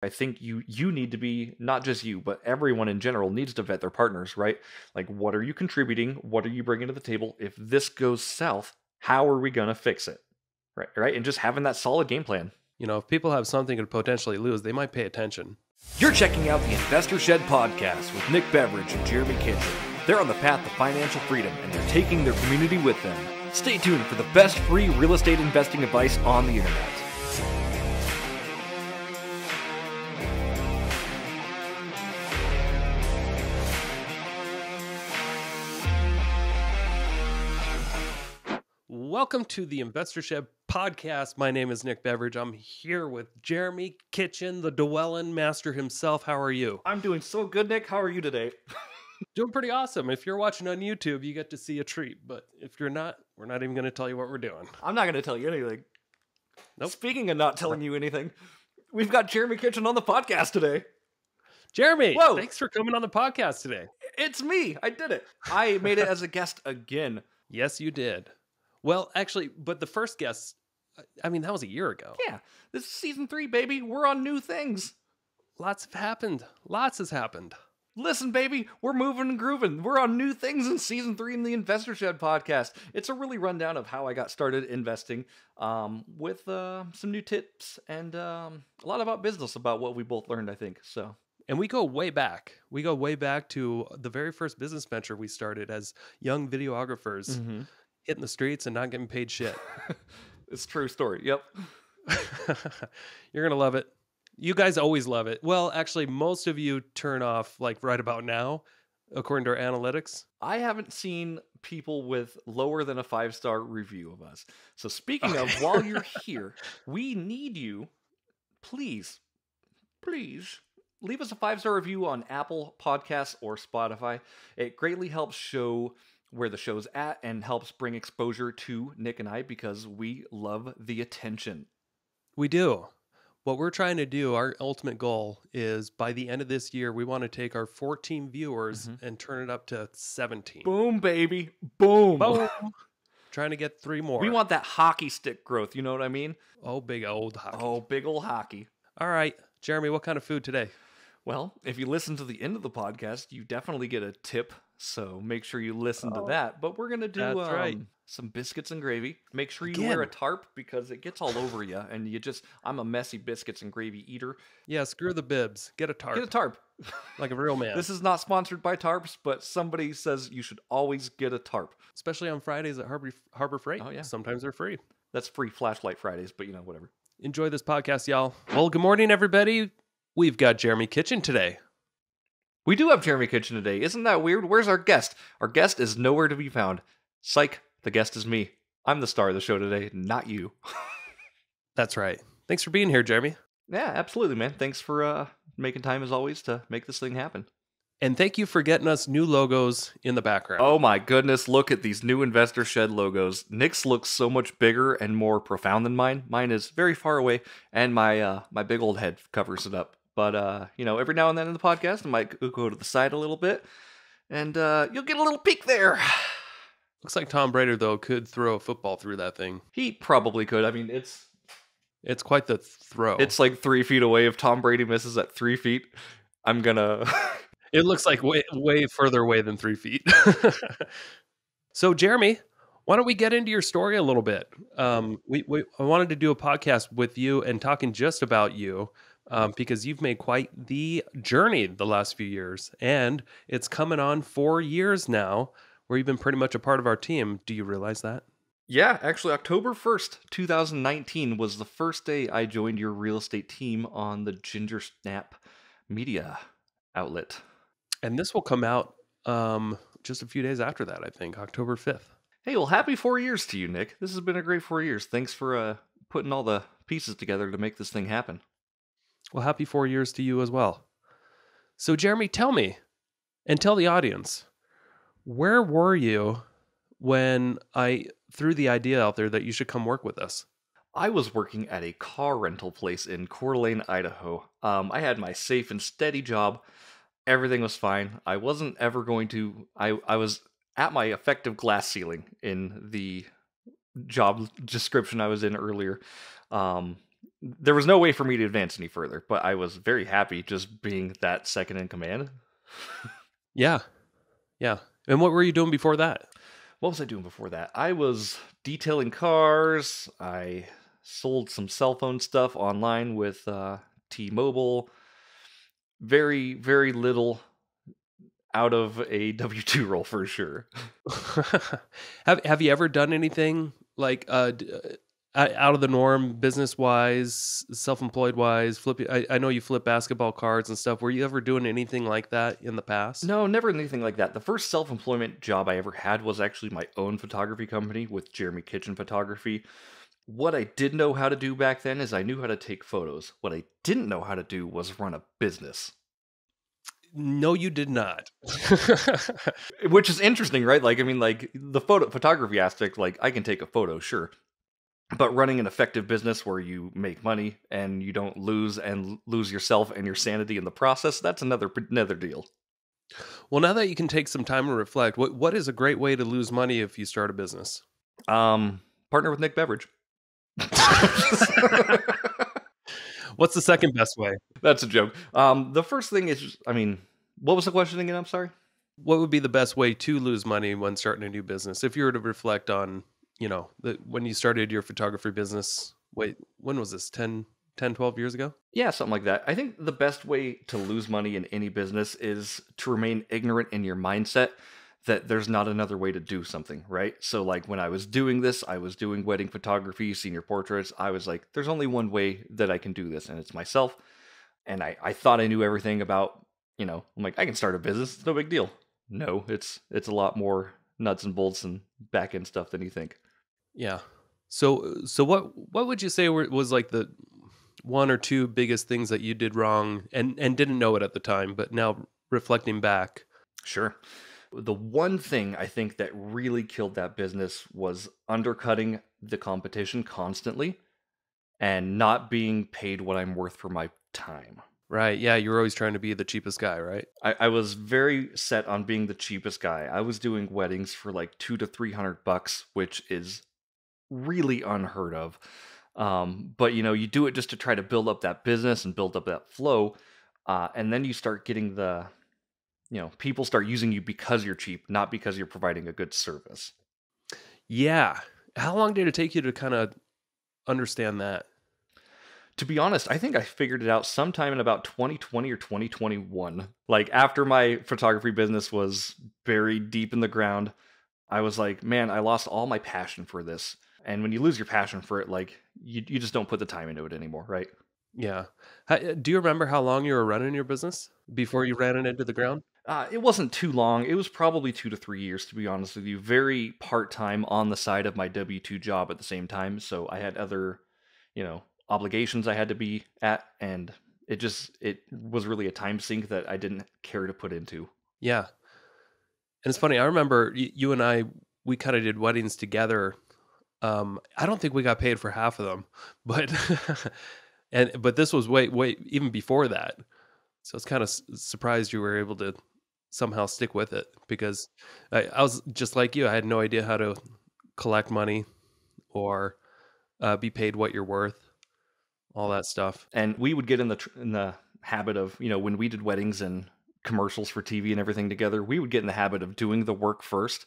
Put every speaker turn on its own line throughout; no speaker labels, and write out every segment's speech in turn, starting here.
I think you need to be, not just you, but everyone in general needs to vet their partners, right? Like, what are you contributing? What are you bringing to the table? If this goes south, how are we going to fix it? Right? And just having that solid game plan.
You know, if people have something to potentially lose, they might pay attention.
You're checking out the Investor Shed podcast with Nick Beveridge and Jeremy Kitchen. They're on the path to financial freedom, and they're taking their community with them. Stay tuned for the best free real estate investing advice on the internet.
Welcome to the Investor Shed podcast. My name is Nick Beveridge. I'm here with Jeremy Kitchen, the Dwellin master himself. How are you?
I'm doing so good, Nick. How are you today?
Doing pretty awesome. If you're watching on YouTube, you get to see a treat. But if you're not, we're not even going to tell you what we're doing.
I'm not going to tell you anything.
Nope.
Speaking of not telling you anything, we've got Jeremy Kitchen on the podcast today.
Jeremy,
Whoa.
Thanks for coming on the podcast today.
It's me. I did it. I made it as a guest again.
Yes, you did. Well, actually, but the first guest, that was a year ago.
Yeah, this is season 3, baby. We're on new things.
Lots have happened. Lots has happened.
Listen, baby, we're moving and grooving. We're on new things in season 3 in the Investor Shed podcast. It's a really rundown of how I got started investing, with some new tips and a lot about business, about what we both learned, I think. So.
And we go way back. We go way back to the very first business venture we started as young videographers.
Mm-hmm.
Hitting the streets and not getting paid shit.
It's a true story. Yep.
You're going to love it. You guys always love it. Well, actually, most of you turn off like right about now, according to our analytics.
I haven't seen people with lower than a 5-star review of us. So speaking of, while you're here, we need you, please, leave us a 5-star review on Apple Podcasts or Spotify. It greatly helps show where the show's at and helps bring exposure to Nick and I, because we love the attention.
We do. What we're trying to do, our ultimate goal is by the end of this year, we want to take our 14 viewers and turn it up to 17.
Boom, baby. Boom.
Boom. Trying to get 3 more.
We want that hockey stick growth. You know what I mean?
Oh, big old hockey.
Oh, big old hockey.
All right. Jeremy, what kind of food today?
Well, if you listen to the end of the podcast, you definitely get a tip. So make sure you listen to that. But we're going to do some biscuits and gravy. Make sure you wear a tarp, because it gets all over you. And I'm a messy biscuits and gravy eater.
Yeah, screw the bibs. Get a tarp.
Get a tarp.
Like a real man.
This is not sponsored by tarps, but somebody says you should always get a tarp.
Especially on Fridays at Harbor Freight.
Oh, yeah.
Sometimes they're free.
That's free Flashlight Fridays, but whatever.
Enjoy this podcast, y'all. Well, good morning, everybody. We've got Jeremy Kitchen today.
We do have Jeremy Kitchen today. Isn't that weird? Where's our guest? Our guest is nowhere to be found. Psych, the guest is me. I'm the star of the show today, not you.
That's right. Thanks for being here, Jeremy.
Yeah, absolutely, man. Thanks for making time, as always, to make this thing happen.
And thank you for getting us new logos in the background.
Oh my goodness, look at these new Investor Shed logos. Nick's looks so much bigger and more profound than mine. Mine is very far away, and my big old head covers it up. But, every now and then in the podcast, I might go to the side a little bit, and you'll get a little peek there.
Looks like Tom Brady, though, could throw a football through that thing.
He probably could. I mean,
it's quite the throw.
It's like 3 feet away. If Tom Brady misses at 3 feet, I'm gonna...
It looks like way further away than 3 feet. So, Jeremy, why don't we get into your story a little bit? I wanted to do a podcast with you and talking just about you. Because you've made quite the journey the last few years, and it's coming on 4 years now where you've been pretty much a part of our team. Do you realize that?
Yeah, actually, October 1st, 2019 was the first day I joined your real estate team on the Ginger Snap media outlet.
And this will come out just a few days after that, I think, October 5th.
Hey, well, happy 4 years to you, Nick. This has been a great 4 years. Thanks for putting all the pieces together to make this thing happen.
Well, happy 4 years to you as well. So, Jeremy, tell me, and tell the audience, where were you when I threw the idea out there that you should come work with us?
I was working at a car rental place in Coeur d'Alene, Idaho. I had my safe and steady job. Everything was fine. I wasn't ever going to... I was at my effective glass ceiling in the job description I was in earlier. there was no way for me to advance any further, but I was very happy just being that second in command.
Yeah. Yeah. And what were you doing before that?
What was I doing before that? I was detailing cars. I sold some cell phone stuff online with T-Mobile. Very, very little out of a W-2 role for sure.
Have you ever done anything like out of the norm, business wise, self-employed wise? I know you flip basketball cards and stuff. Were you ever doing anything like that in the past?
No, never anything like that. The first self-employment job I ever had was actually my own photography company with Jeremy Kitchen Photography. What I did know how to do back then is I knew how to take photos. What I didn't know how to do was run a business.
No, you did not.
Which is interesting, right? Like, I mean, like the photography aspect, like I can take a photo, sure. But running an effective business where you make money and you don't lose yourself and your sanity in the process, that's another deal.
Well, now that you can take some time to reflect, what is a great way to lose money if you start a business?
Partner with Nick Beveridge.
What's the second best way?
That's a joke. The first thing is, I mean, what was the question again? I'm sorry.
What would be the best way to lose money when starting a new business? If you were to reflect on, when you started your photography business, when was this? 10, 12 years ago?
Yeah, something like that. I think the best way to lose money in any business is to remain ignorant in your mindset that there's not another way to do something, right? So like when I was doing this, I was doing wedding photography, senior portraits. I was like, there's only one way that I can do this, and it's myself. And I thought I knew everything about, I'm like, I can start a business. It's no big deal. No, it's a lot more nuts and bolts and back end stuff than you think.
Yeah. So what would you say was like the one or two biggest things that you did wrong and didn't know it at the time, but now reflecting back?
Sure. The one thing I think that really killed that business was undercutting the competition constantly and not being paid what I'm worth for my time.
Right. Yeah. You're always trying to be the cheapest guy, right?
I was very set on being the cheapest guy. I was doing weddings for like $200 to $300, which is really unheard of. But you do it just to try to build up that business and build up that flow. And then you start getting people start using you because you're cheap, not because you're providing a good service.
Yeah. How long did it take you to kind of understand that?
To be honest, I think I figured it out sometime in about 2020 or 2021. Like after my photography business was buried deep in the ground, I was like, man, I lost all my passion for this. And when you lose your passion for it, like you just don't put the time into it anymore, right?
Yeah. Do you remember how long you were running your business before you ran it into the ground?
It wasn't too long. It was probably 2 to 3 years, to be honest with you. Very part-time on the side of my W-2 job at the same time. So I had other, obligations I had to be at. And it was really a time sink that I didn't care to put into.
Yeah. And it's funny. I remember you and I, we kind of did weddings together. I don't think we got paid for half of them, but but this was way even before that. So I was kind of surprised you were able to somehow stick with it, because I was just like you. I had no idea how to collect money or be paid what you're worth, all that stuff.
And we would get in the habit of, when we did weddings and commercials for TV and everything together, we would get in the habit of doing the work first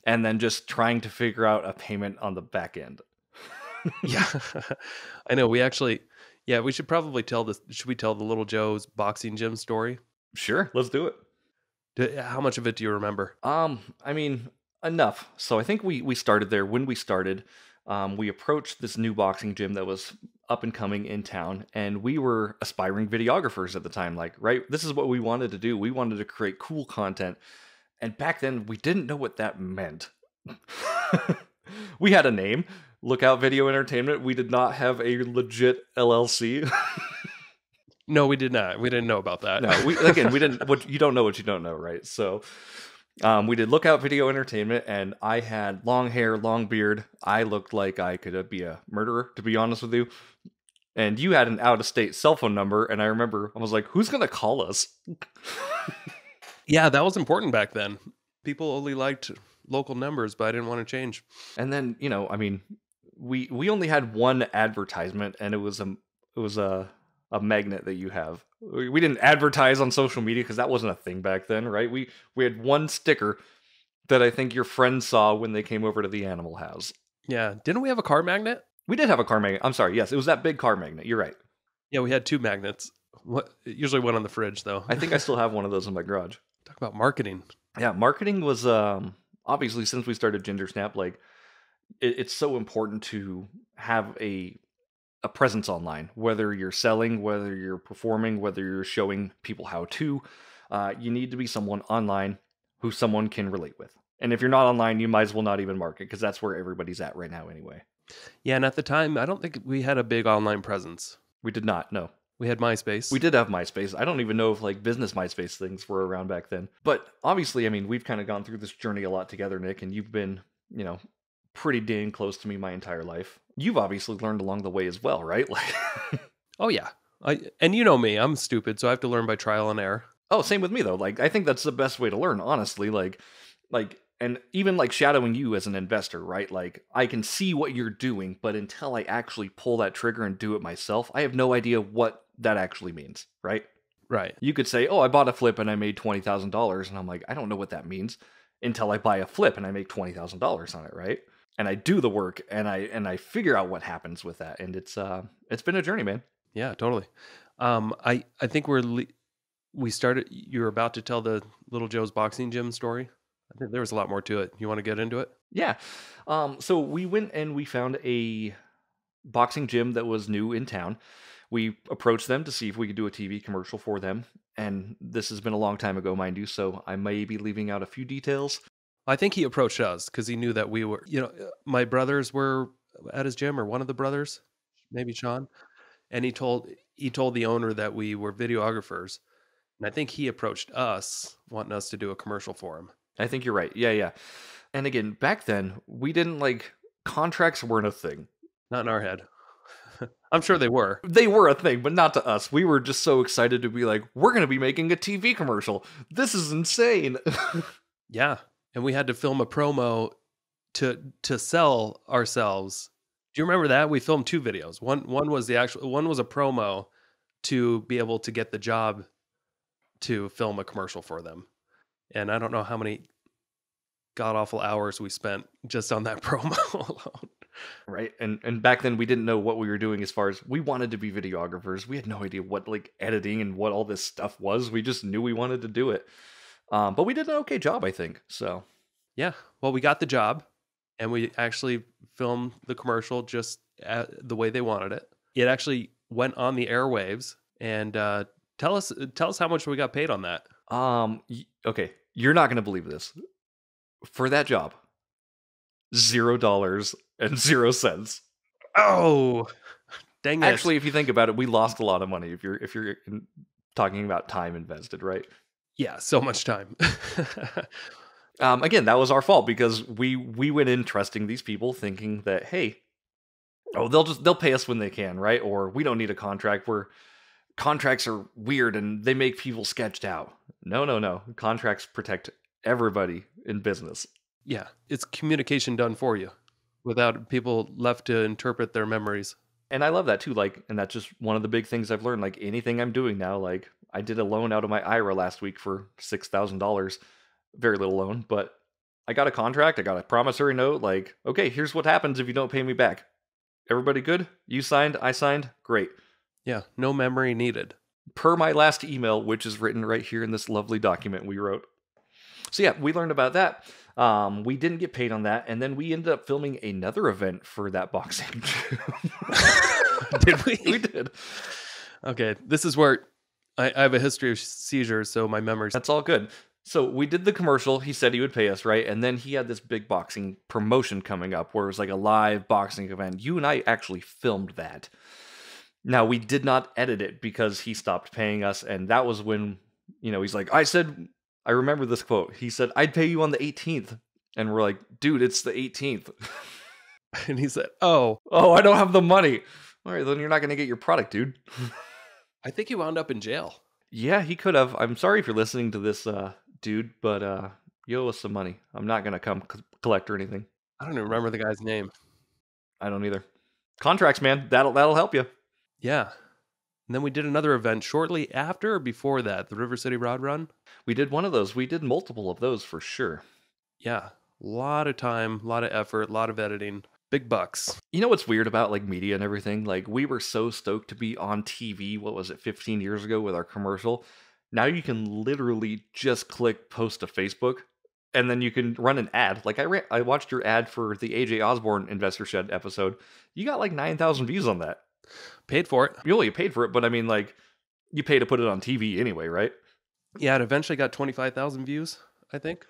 and then just trying to figure out a payment on the back end.
Yeah. I know. We should probably should we tell the Little Joe's boxing gym story?
Sure, let's do it.
How much of it do you remember?
I mean, enough. So I think we started there. When we started, we approached this new boxing gym that was up and coming in town, and we were aspiring videographers at the time. Like, right, this is what we wanted to do. We wanted to create cool content. And back then, we didn't know what that meant. We had a name, Lookout Video Entertainment. We did not have a legit LLC.
No, we did not. We didn't know about that.
No, we didn't. You don't know what you don't know, right? So we did Lookout Video Entertainment, and I had long hair, long beard. I looked like I could be a murderer, to be honest with you. And you had an out-of-state cell phone number, and I remember I was like, who's going to call us?
Yeah, that was important back then. People only liked local numbers, but I didn't want to change.
And then, we only had one advertisement, and it was a magnet that you have. We didn't advertise on social media because that wasn't a thing back then, right? We had one sticker that I think your friend saw when they came over to the animal house.
Yeah. Didn't we have a car magnet?
We did have a car magnet. I'm sorry. Yes, it was that big car magnet. You're right.
Yeah, we had 2 magnets. Usually one on the fridge, though.
I think I still have one of those in my garage.
Talk about marketing.
Yeah, marketing was obviously, since we started Ginger Snap, like it's so important to have a presence online, whether you're selling, whether you're performing, whether you're showing people how to. You need to be someone online who someone can relate with. And if you're not online, you might as well not even market, because that's where everybody's at right now anyway.
Yeah, and at the time, I don't think we had a big online presence.
We did not, no.
We had MySpace.
We did have MySpace. I don't even know if like business MySpace things were around back then. But obviously, I mean, we've kind of gone through this journey a lot together, Nick, and you've been, pretty dang close to me my entire life. You've obviously learned along the way as well, right? Like,
oh yeah, and you know me, I'm stupid, so I have to learn by trial and error.
Oh, same with me though. Like, I think that's the best way to learn, honestly. Like, and even like shadowing you as an investor, right? Like, I can see what you're doing, but until I actually pull that trigger and do it myself, I have no idea what that actually means, right?
Right.
You could say, oh, I bought a flip and I made $20,000. And I'm like, I don't know what that means until I buy a flip and I make $20,000 on it, right? And I do the work and I figure out what happens with that. And it's been a journey, man.
Yeah, totally. I think we started, you're about to tell the Little Joe's boxing gym story. I think there was a lot more to it. You want to get into it?
Yeah. So we went and we found a boxing gym that was new in town. We approached them to see if we could do a TV commercial for them. And this has been a long time ago, mind you, so I may be leaving out a few details.
I think he approached us because he knew that we were, my brothers were at his gym, or one of the brothers, maybe Sean. And he told the owner that we were videographers. And I think he approached us wanting us to do a commercial for him.
I think you're right. Yeah. And again, back then, we didn't contracts weren't a thing.
Not in our head. I'm sure they were.
They were a thing, but not to us. We were just so excited to be like, we're going to be making a TV commercial. This is insane.
Yeah. And we had to film a promo to sell ourselves. Do you remember that? We filmed 2 videos. One was one was a promo to be able to get the job to film a commercial for them. And I don't know how many god-awful hours we spent just on that promo alone.
Right. And back then we didn't know what we were doing as far as we wanted to be videographers. We had no idea what editing and what all this stuff was. We just knew we wanted to do it. But we did an okay job, I think. So
yeah. Well, we got the job and we actually filmed the commercial just the way they wanted it. It actually went on the airwaves. And tell us how much we got paid on that.
Okay. You're not going to believe this. For that job, $0.00.
Oh, dang it.
Actually, if you think about it, we lost a lot of money if you're talking about time invested, right?
Yeah, so much time.
Again, that was our fault because we went in trusting these people thinking that, hey, they'll pay us when they can, right? Or we don't need a contract. Contracts are weird and they make people sketched out. No. Contracts protect everybody in business.
Yeah, it's communication done for you without people left to interpret their memories. And
I love that too. And that's just one of the big things I've learned. Anything I'm doing now, I did a loan out of my IRA last week for $6,000. Very little loan, but I got a contract. I got a promissory note. Okay, here's what happens if you don't pay me back. Everybody good? You signed, I signed. Great.
Yeah, no memory needed.
Per my last email, which is written right here in this lovely document we wrote. So yeah, we learned about that. We didn't get paid on that, and then we ended up filming another event for that boxing gym.
Did we?
We did.
Okay, this is where I have a history of seizures, so my memories.
That's all good. So we did the commercial. He said he would pay us, right? And then he had this big boxing promotion coming up where it was a live boxing event. You and I actually filmed that. Now, we did not edit it because he stopped paying us, and that was when, he's like, I remember this quote. He said, I'd pay you on the 18th. And we're like, dude, it's the 18th.
And he said, oh,
I don't have the money. All right, then you're not going to get your product, dude.
I think he wound up in jail.
Yeah, he could have. I'm sorry if you're listening to this, dude, but you owe us some money. I'm not going to come collect or anything.
I don't even remember the guy's name.
I don't either. Contracts, man. That'll help you.
Yeah. And then we did another event shortly after or before that, the River City Rod Run.
We did one of those. We did multiple of those for sure.
Yeah. A lot of time, a lot of effort, a lot of editing. Big bucks.
You know what's weird about like media and everything? Like we were so stoked to be on TV, what was it, 15 years ago with our commercial. Now you can literally just click post to Facebook and then you can run an ad. Like I watched your ad for the AJ Osborne Investor Shed episode. You got like 9,000 views on that.
Paid for it.
You paid for it, but I mean like you pay to put it on TV anyway, right?
Yeah, it eventually got 25,000 views, I think.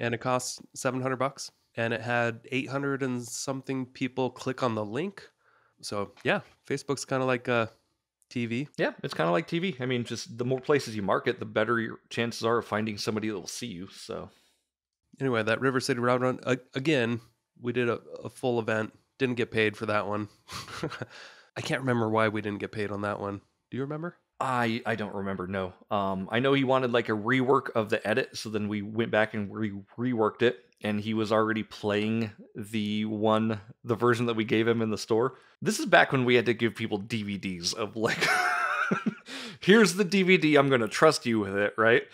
And it cost $700. And it had 800 and something people click on the link. So yeah, Facebook's kind of like TV.
Yeah, it's kind of like TV. I mean, just the more places you market, the better your chances are of finding somebody that will see you. So
anyway, that River City Route Run, again, we did a full event. Didn't get paid for that one. I can't remember why we didn't get paid on that one. Do you remember?
I don't remember, no. I know he wanted like a rework of the edit, so then we went back and reworked it, and he was already playing the version that we gave him in the store. This is back when we had to give people DVDs of like, here's the DVD, I'm going to trust you with it, right?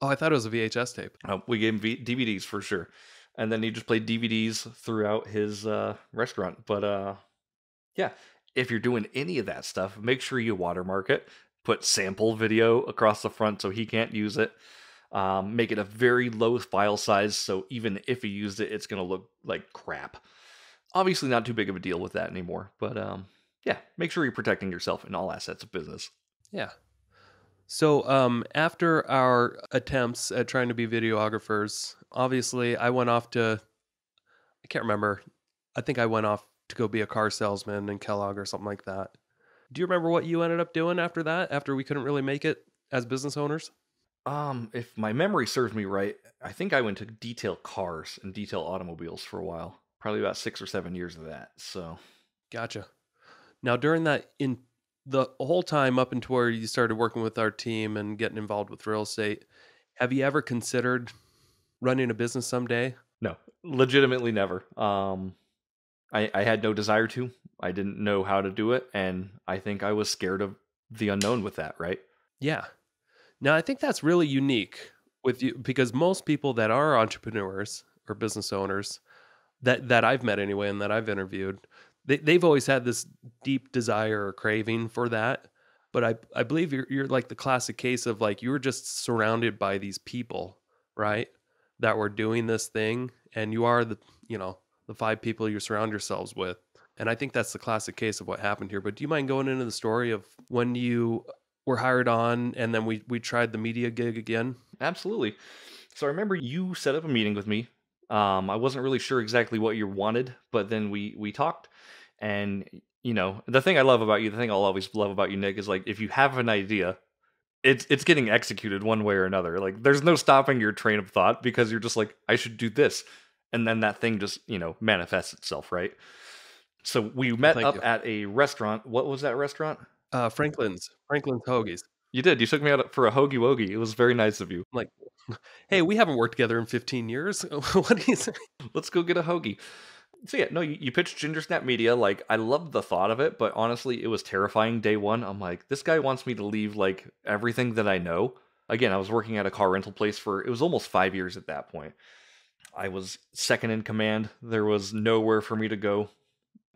Oh, I thought it was a VHS tape.
We gave him DVDs for sure. And then he just played DVDs throughout his restaurant. But yeah, if you're doing any of that stuff, make sure you watermark it. Put sample video across the front so he can't use it. Make it a very low file size, so even if he used it, it's going to look like crap. Obviously not too big of a deal with that anymore, but yeah, make sure you're protecting yourself in all assets of business.
Yeah. So after our attempts at trying to be videographers, obviously I went off to, I can't remember, I think I went off to go be a car salesman in Kellogg or something like that. Do you remember what you ended up doing after that, after we couldn't really make it as business owners?
If my memory serves me right, I think I went to detail cars and detail automobiles for a while. Probably about 6 or 7 years of that. So,
gotcha. Now, during that, in the whole time up until where you started working with our team and getting involved with real estate, have you ever considered running a business someday?
No, legitimately never. I had no desire to. I didn't know how to do it, and I think I was scared of the unknown with that, right?
Yeah. Now, I think that's really unique with you, because most people that are entrepreneurs or business owners that I've met anyway and that I've interviewed, they've always had this deep desire or craving for that. But I believe you're like the classic case of like you were just surrounded by these people, right, that were doing this thing, and you are the 5 people you surround yourselves with. And I think that's the classic case of what happened here. But do you mind going into the story of when you were hired on and then we tried the media gig again?
Absolutely. So I remember you set up a meeting with me. I wasn't really sure exactly what you wanted, but then we talked. And, the thing I love about you, the thing I'll always love about you, Nick, is like if you have an idea, it's getting executed one way or another. Like there's no stopping your train of thought because you're just like, I should do this. And then that thing just, manifests itself, right? So we met up at a restaurant. What was that restaurant?
Franklin's Hoagies.
You did. You took me out for a hoagie wogie. It was very nice of you.
I'm like, hey, we haven't worked together in 15 years. What do you say?
Let's go get a hoagie. So yeah, no, you pitched Ginger Snap Media. Like I loved the thought of it, but honestly, it was terrifying day one. I'm like, this guy wants me to leave like everything that I know. Again, I was working at a car rental place it was almost 5 years at that point. I was second in command. There was nowhere for me to go.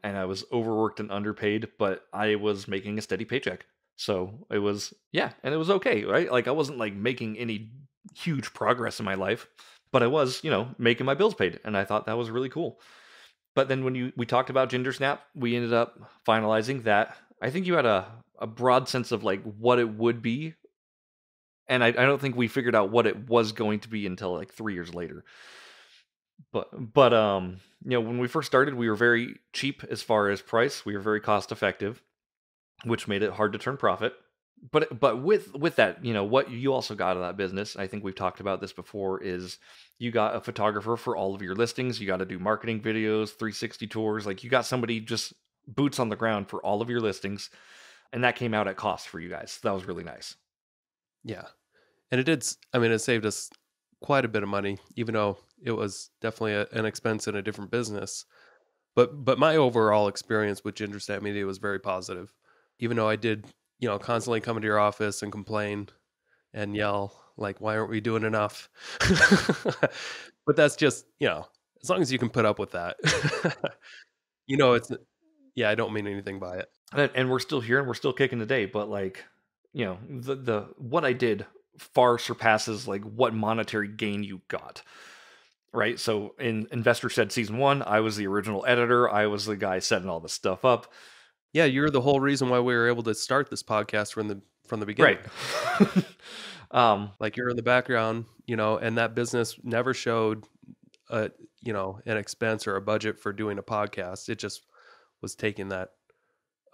And I was overworked and underpaid, but I was making a steady paycheck. So it was, and it was okay, right? Like I wasn't like making any huge progress in my life, but I was, making my bills paid. And I thought that was really cool. But then when we talked about Ginger Snap, we ended up finalizing that. I think you had a broad sense of like what it would be. And I don't think we figured out what it was going to be until like 3 years later. But when we first started, we were very cheap as far as price. We were very cost effective, which made it hard to turn profit. But with that, what you also got out of that business, I think we've talked about this before, is you got a photographer for all of your listings. You got to do marketing videos, 360 tours. Like you got somebody just boots on the ground for all of your listings. And that came out at cost for you guys. So that was really nice.
Yeah. And it did. I mean, it saved us quite a bit of money, even though it was definitely an expense in a different business. But my overall experience with Ginger Snap Media was very positive, even though I did, constantly come into your office and complain and yell like, "Why aren't we doing enough?" But that's just, as long as you can put up with that, it's yeah. I don't mean anything by it.
And we're still here and we're still kicking today. But like, the what I did far surpasses like what monetary gain you got. Right. So in Investor Shed season 1, I was the original editor. I was the guy setting all this stuff up.
Yeah, you're the whole reason why we were able to start this podcast from the beginning.
Right.
Like you're in the background, and that business never showed an expense or a budget for doing a podcast. It just was taking that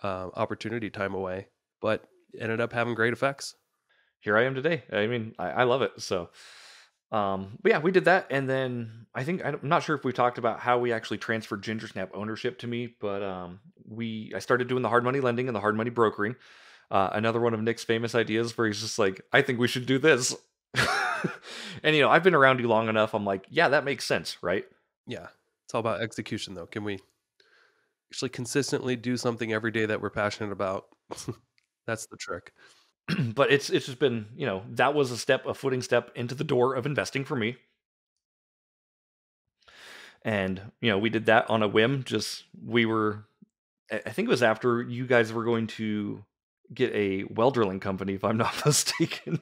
opportunity time away, but ended up having great effects.
Here I am today. I mean, I love it. So, but yeah, we did that. And then I'm not sure if we talked about how we actually transferred Ginger Snap ownership to me, but I started doing the hard money lending and the hard money brokering. Another one of Nick's famous ideas where he's just like, I think we should do this. And, I've been around you long enough. I'm like, yeah, that makes sense, right?
Yeah. It's all about execution, though. Can we actually consistently do something every day that we're passionate about? That's the trick.
But it's just been, that was a footing step into the door of investing for me. And, we did that on a whim. I think it was after you guys were going to get a well drilling company, if I'm not mistaken.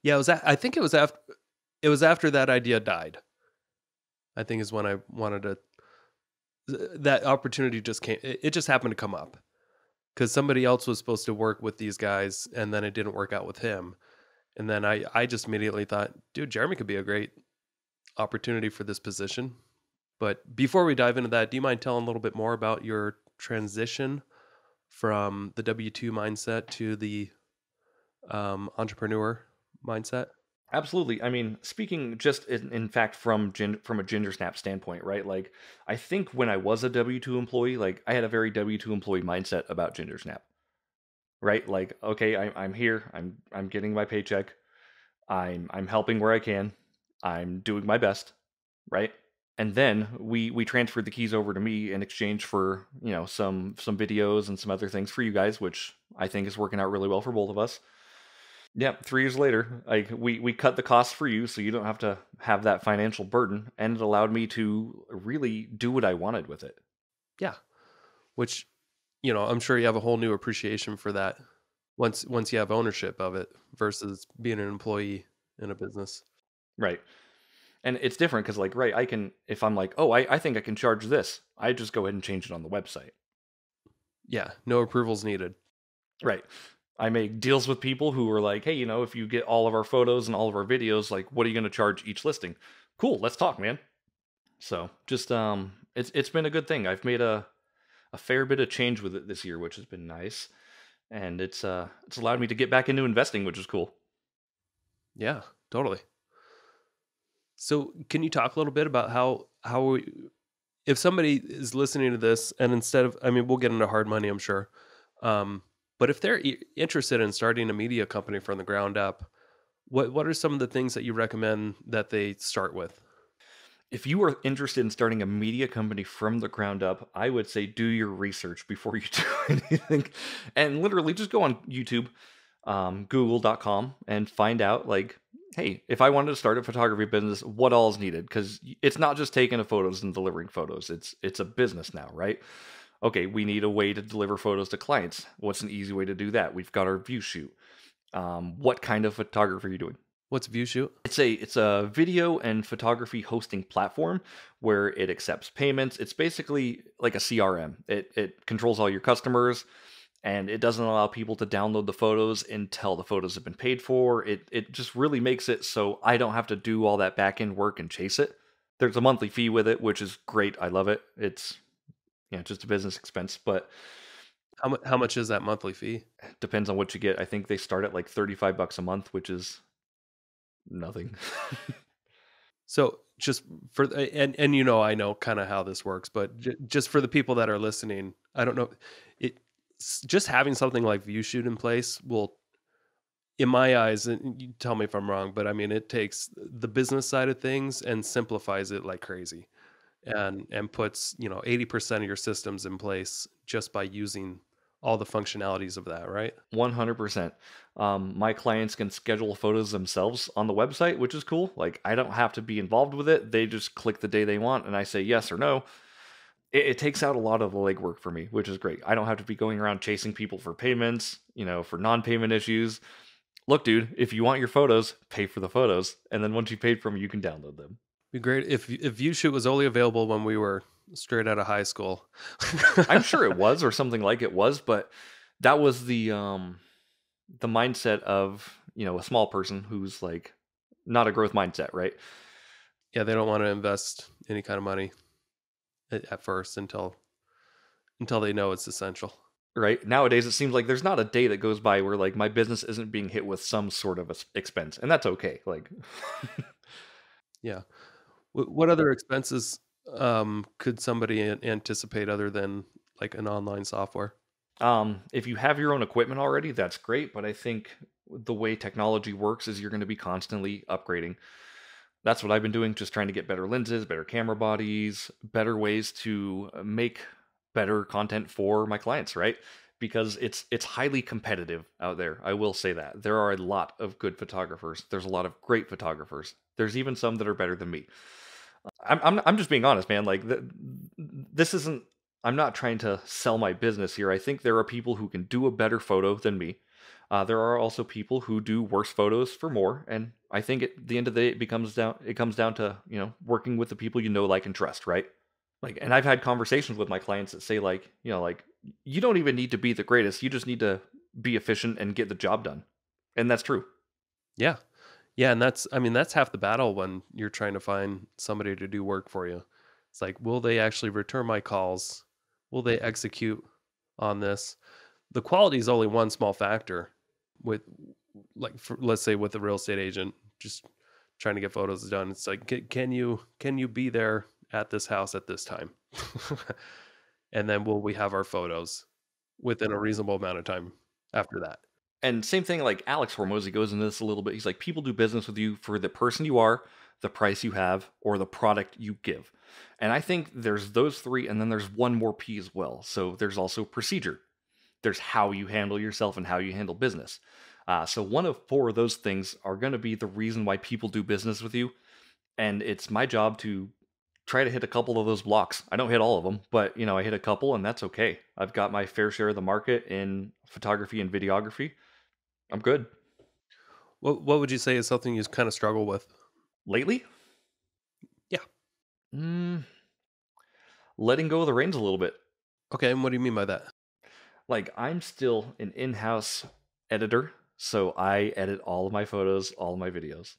Yeah, I think it was after that idea died. I think is when I wanted to. That opportunity just came. It just happened to come up because somebody else was supposed to work with these guys, and then it didn't work out with him. And then I just immediately thought, dude, Jeremy could be a great opportunity for this position. But before we dive into that, do you mind telling a little bit more about your transition from the W-2 mindset to the entrepreneur mindset?
Absolutely. I mean, speaking just in fact from a Ginger Snap standpoint, right? Like, I think when I was a W-2 employee, like I had a very W-2 employee mindset about Ginger Snap, right? Like, okay, I'm here, I'm getting my paycheck, I'm helping where I can, I'm doing my best, right? And then we transferred the keys over to me in exchange for some videos and some other things for you guys, which I think is working out really well for both of us. Yeah, 3 years later, like we cut the costs for you, so you don't have to have that financial burden, and it allowed me to really do what I wanted with it.
Yeah, which I'm sure you have a whole new appreciation for that once you have ownership of it versus being an employee in a business.
Right. And it's different because, like, right, I can, if I'm like, oh, I think I can charge this, I just go ahead and change it on the website.
Yeah, no approvals needed.
Right. I make deals with people who are like, hey, if you get all of our photos and all of our videos, like, what are you going to charge each listing? Cool, let's talk, man. So just, it's been a good thing. I've made a fair bit of change with it this year, which has been nice. And it's allowed me to get back into investing, which is cool.
Yeah, totally. So can you talk a little bit about how if somebody is listening to this and instead of, I mean, we'll get into hard money, I'm sure. But if they're interested in starting a media company from the ground up, what are some of the things that you recommend that they start with?
If you are interested in starting a media company from the ground up, I would say do your research before you do anything. And literally just go on YouTube, google.com, and find out, like, hey, if I wanted to start a photography business, what all is needed? Because it's not just taking photos and delivering photos. It's a business now, right? Okay, we need a way to deliver photos to clients. What's an easy way to do that? We've got our view shoot. What kind of photography are you doing?
What's view shoot?
It's a video and photography hosting platform where it accepts payments. It's basically like a CRM. It controls all your customers, and it doesn't allow people to download the photos until the photos have been paid for. It just really makes it so I don't have to do all that back end work and chase it. There's a monthly fee with it, which is great. I love it. It's just a business expense, but
how much is that monthly fee?
Depends on what you get. I think they start at like $35 a month, which is nothing.
So just for, and I know kind of how this works, but just for the people that are listening, I don't know, just having something like ViewShoot in place will, in my eyes, and you tell me if I'm wrong, but I mean, it takes the business side of things and simplifies it like crazy. and puts, 80% of your systems in place just by using all the functionalities of that, right?
100%. My clients can schedule photos themselves on the website, which is cool. Like, I don't have to be involved with it. They just click the day they want, and I say yes or no. It takes out a lot of the legwork for me, which is great. I don't have to be going around chasing people for payments, for non-payment issues. Look, dude, if you want your photos, pay for the photos, and then once you paid for them, you can download them.
Be great if ViewShoot was only available when we were straight out of high school.
I'm sure it was, or something like it was, but that was the mindset of a small person who's like not a growth mindset, right?
Yeah, they don't want to invest any kind of money at first until they know it's essential.
Right. Nowadays, it seems like there's not a day that goes by where like my business isn't being hit with some sort of expense, and that's okay. Like,
yeah. What other expenses could somebody anticipate other than like an online software?
If you have your own equipment already, that's great. But I think the way technology works is you're going to be constantly upgrading. That's what I've been doing, just trying to get better lenses, better camera bodies, better ways to make better content for my clients, right? Because it's highly competitive out there. I will say that. There are a lot of good photographers. There's a lot of great photographers. There's even some that are better than me. I'm just being honest, man. Like, this isn't, I'm not trying to sell my business here. I think there are people who can do a better photo than me. There are also people who do worse photos for more, and I think at the end of the day, it comes down to working with the people you know, like, and trust, right? Like, and I've had conversations with my clients that say like you don't even need to be the greatest. You just need to be efficient and get the job done, and that's true.
Yeah, and that's half the battle when you're trying to find somebody to do work for you. It's like, will they actually return my calls? Will they execute on this? The quality is only one small factor. With let's say with a real estate agent just trying to get photos done, it's like, can you be there at this house at this time? And then will we have our photos within a reasonable amount of time after that?
And same thing, like Alex Hormozy goes into this a little bit. He's like, people do business with you for the person you are, the price you have, or the product you give. And I think there's those three, and then there's one more P as well. So there's also procedure. There's how you handle yourself and how you handle business. So one of four of those things are going to be the reason why people do business with you. And it's my job to try to hit a couple of those blocks. I don't hit all of them, but I hit a couple, and that's okay. I've got my fair share of the market in photography and videography. I'm good.
What would you say is something you kind of struggle with
lately?
Yeah.
Letting go of the reins a little bit.
Okay, and what do you mean by that?
Like, I'm still an in-house editor, so I edit all of my photos, all of my videos,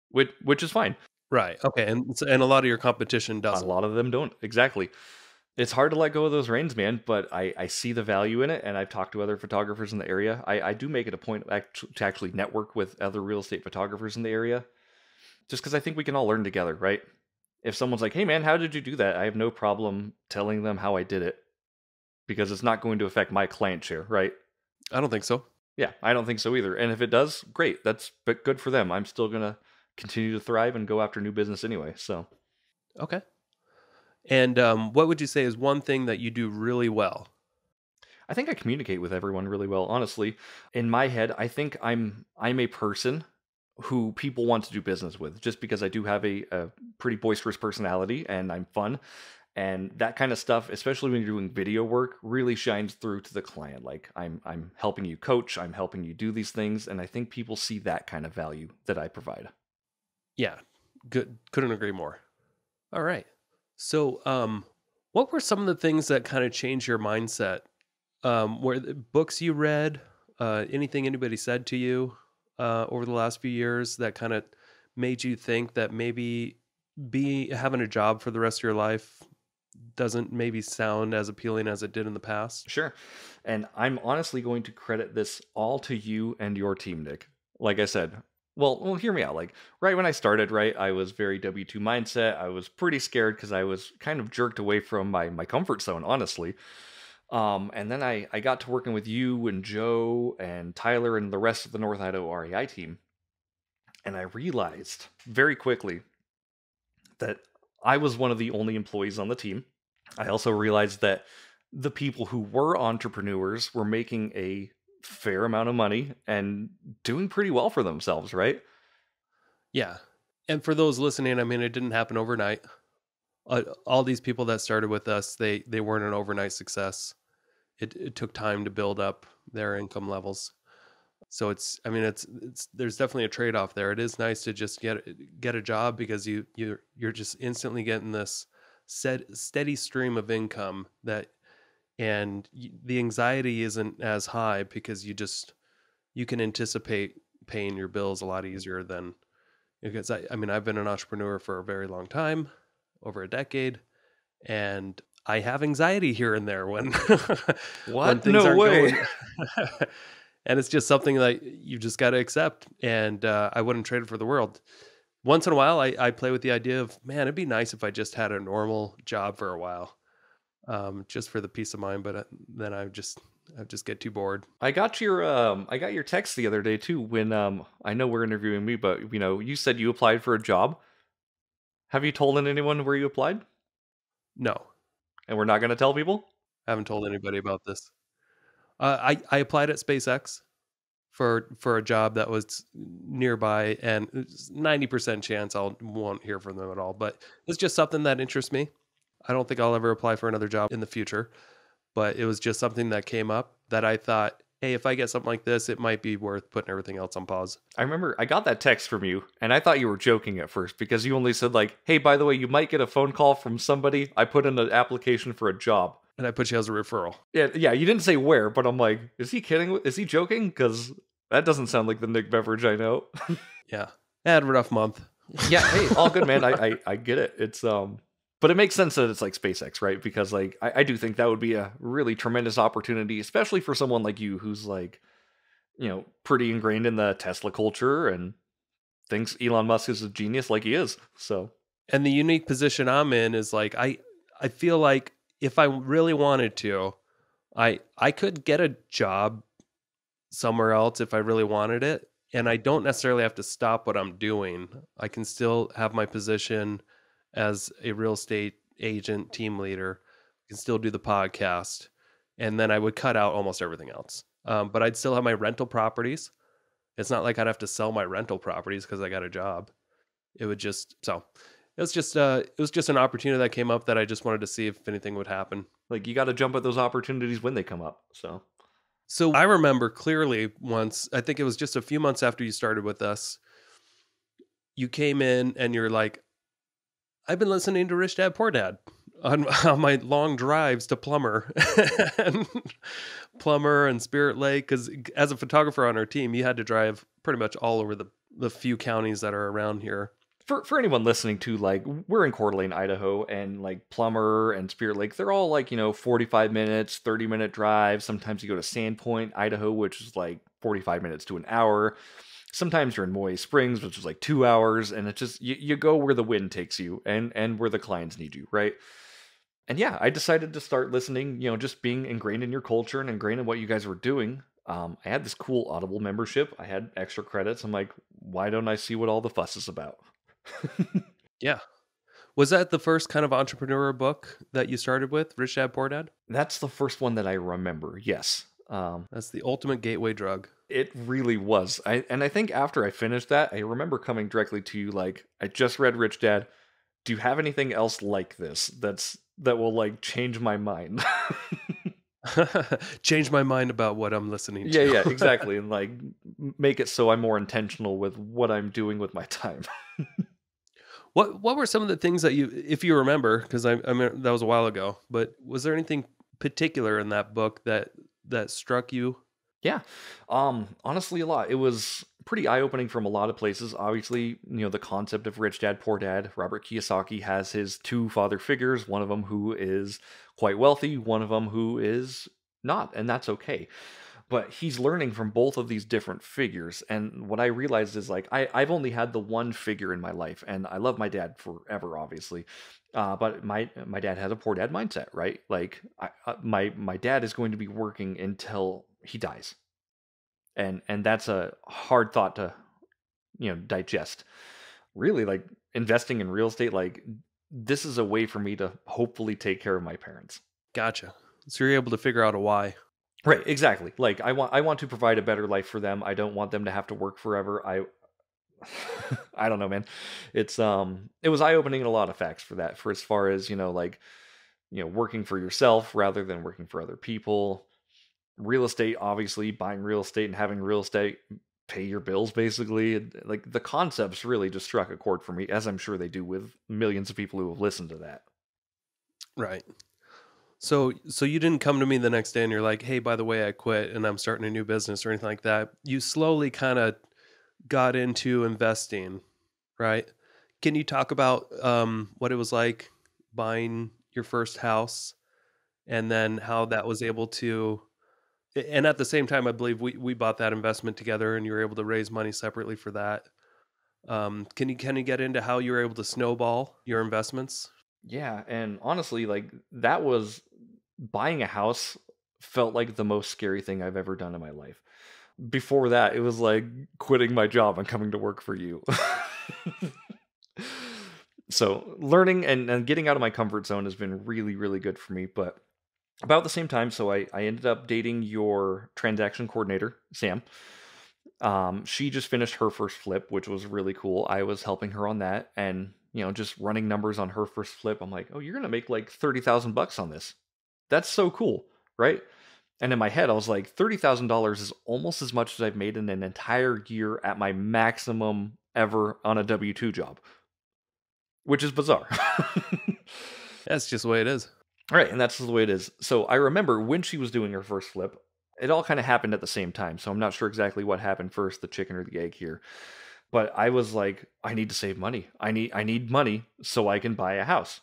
which is fine.
Right. Okay. And a lot of your competition doesn't.
A lot of them don't. Exactly. It's hard to let go of those reins, man, but I see the value in it, and I've talked to other photographers in the area. I do make it a point to actually network with other real estate photographers in the area, just because I think we can all learn together, right? If someone's like, hey, man, how did you do that? I have no problem telling them how I did it, because it's not going to affect my client share, right?
I don't think so.
Yeah, I don't think so either. And if it does, great. That's good for them. I'm still going to continue to thrive and go after new business anyway. So,
okay. And what would you say is one thing that you do really well?
I think I communicate with everyone really well. Honestly, in my head, I think I'm a person who people want to do business with, just because I do have a pretty boisterous personality and I'm fun. And that kind of stuff, especially when you're doing video work, really shines through to the client. Like, I'm helping you coach, I'm helping you do these things, and I think people see that kind of value that I provide.
Yeah, good. Couldn't agree more. All right. So, what were some of the things that kind of changed your mindset? Were the books you read, anything anybody said to you over the last few years that kind of made you think that maybe having a job for the rest of your life doesn't maybe sound as appealing as it did in the past?
Sure. And I'm honestly going to credit this all to you and your team, Nick. Like I said, well, hear me out. Like, right when I started, right, I was very W-2 mindset. I was pretty scared because I was kind of jerked away from my comfort zone, honestly. And then I got to working with you and Joe and Tyler and the rest of the North Idaho REI team. And I realized very quickly that I was one of the only employees on the team. I also realized that the people who were entrepreneurs were making a fair amount of money and doing pretty well for themselves, right?
Yeah. And for those listening, I mean, it didn't happen overnight. All these people that started with us, they weren't an overnight success. It took time to build up their income levels. So it's there's definitely a trade-off there. It is nice to just get a job because you're just instantly getting this steady stream of income and the anxiety isn't as high because you can anticipate paying your bills a lot easier than, because I've been an entrepreneur for a very long time, over a decade, and I have anxiety here and there when when
What?
things
No
aren't
way.
going. And it's just something that you just got to accept. And I wouldn't trade it for the world. Once in a while, I play with the idea of, man, it'd be nice if I just had a normal job for a while, just for the peace of mind. But then I just get too bored.
I got your text the other day too when I know we're interviewing me, but you said you applied for a job. Have you told anyone where you applied?
No,
And we're not going to tell people?
I haven't told anybody about this. I applied at SpaceX for a job that was nearby, and 90% chance I won't hear from them at all. But it's just something that interests me. I don't think I'll ever apply for another job in the future, but it was just something that came up that I thought, hey, if I get something like this, it might be worth putting everything else on pause.
I remember I got that text from you, and I thought you were joking at first because you only said like, "Hey, by the way, you might get a phone call from somebody. I put in an application for a job."
And I put you as a referral.
Yeah, you didn't say where, but I'm like, is he kidding? Is he joking? Because that doesn't sound like the Nick Beveridge I know.
Yeah. I had a rough month.
Yeah, hey, all good, man. I get it. It's but it makes sense that it's like SpaceX, right? Because like I do think that would be a really tremendous opportunity, especially for someone like you who's like, pretty ingrained in the Tesla culture and thinks Elon Musk is a genius like he is. So,
And the unique position I'm in is like, I feel like if I really wanted to, I could get a job somewhere else if I really wanted it. And I don't necessarily have to stop what I'm doing. I can still have my position as a real estate agent, team leader. I can still do the podcast. And then I would cut out almost everything else. But I'd still have my rental properties. It's not like I'd have to sell my rental properties because I got a job. It was just an opportunity that came up that I just wanted to see if anything would happen.
like, you got to jump at those opportunities when they come up.
So I remember clearly once, I think it was just a few months after you started with us, you came in and you're like, I've been listening to Rich Dad Poor Dad on my long drives to Plummer and Spirit Lake. Because as a photographer on our team, you had to drive pretty much all over the few counties that are around here.
For anyone listening to, like, we're in Coeur d'Alene, Idaho, and like Plummer and Spirit Lake, they're all like 45 minutes, 30-minute drives. Sometimes you go to Sandpoint, Idaho, which is like 45 minutes to an hour. Sometimes you're in Moy Springs, which is like 2 hours, and it's just you go where the wind takes you and where the clients need you, right? And yeah, I decided to start listening, just being ingrained in your culture and ingrained in what you guys were doing. I had this cool Audible membership. I had extra credits. I'm like, why don't I see what all the fuss is about?
Yeah. Was that the first kind of entrepreneur book that you started with, Rich Dad Poor Dad?
That's the first one that I remember, yes.
That's the ultimate gateway drug.
It really was. I think after I finished that, I remember coming directly to you like, I just read Rich Dad. Do you have anything else like this that will like change my mind?
Change my mind about what I'm listening to.
Yeah, exactly. And like make it so I'm more intentional with what I'm doing with my time.
What were some of the things that if you remember, because I mean that was a while ago, but was there anything particular in that book that struck you?
Yeah. Honestly, a lot. It was pretty eye-opening from a lot of places. Obviously, the concept of Rich Dad, Poor Dad. Robert Kiyosaki has his two father figures, one of them who is quite wealthy, one of them who is not, and that's okay. But he's learning from both of these different figures. And what I realized is like, I've only had the one figure in my life, and I love my dad forever, obviously. But my dad has a poor dad mindset, right? Like my dad is going to be working until he dies. And that's a hard thought to, digest. Really, like investing in real estate, like this is a way for me to hopefully take care of my parents.
Gotcha. So you're able to figure out a why.
Right, exactly. Like I want to provide a better life for them. I don't want them to have to work forever. I don't know, man. It was eye-opening in a lot of facts for that, for as far as, like, working for yourself rather than working for other people. Real estate, obviously, buying real estate and having real estate pay your bills, basically. Like, the concepts really just struck a chord for me, as I'm sure they do with millions of people who have listened to that.
Right. So you didn't come to me the next day and you're like, hey, by the way, I quit and I'm starting a new business or anything like that. You slowly kind of got into investing, right? Can you talk about what it was like buying your first house and then how that was able to, and at the same time, I believe we bought that investment together and you were able to raise money separately for that. Can you get into how you were able to snowball your investments?
Yeah, and honestly, like, that was buying a house felt like the most scary thing I've ever done in my life. Before that, it was like quitting my job and coming to work for you. So learning and getting out of my comfort zone has been really, really good for me. But about the same time, so I ended up dating your transaction coordinator, Sam. She just finished her first flip, which was really cool. I was helping her on that, and just running numbers on her first flip. I'm like, oh, you're gonna make like $30,000 on this. That's so cool, right? And in my head, I was like, $30,000 is almost as much as I've made in an entire year at my maximum ever on a W-2 job, which is bizarre.
That's just the way it is.
Right, and that's the way it is. So I remember when she was doing her first flip, it all kind of happened at the same time. So I'm not sure exactly what happened first, the chicken or the egg here. But I was like, I need to save money. I need money so I can buy a house.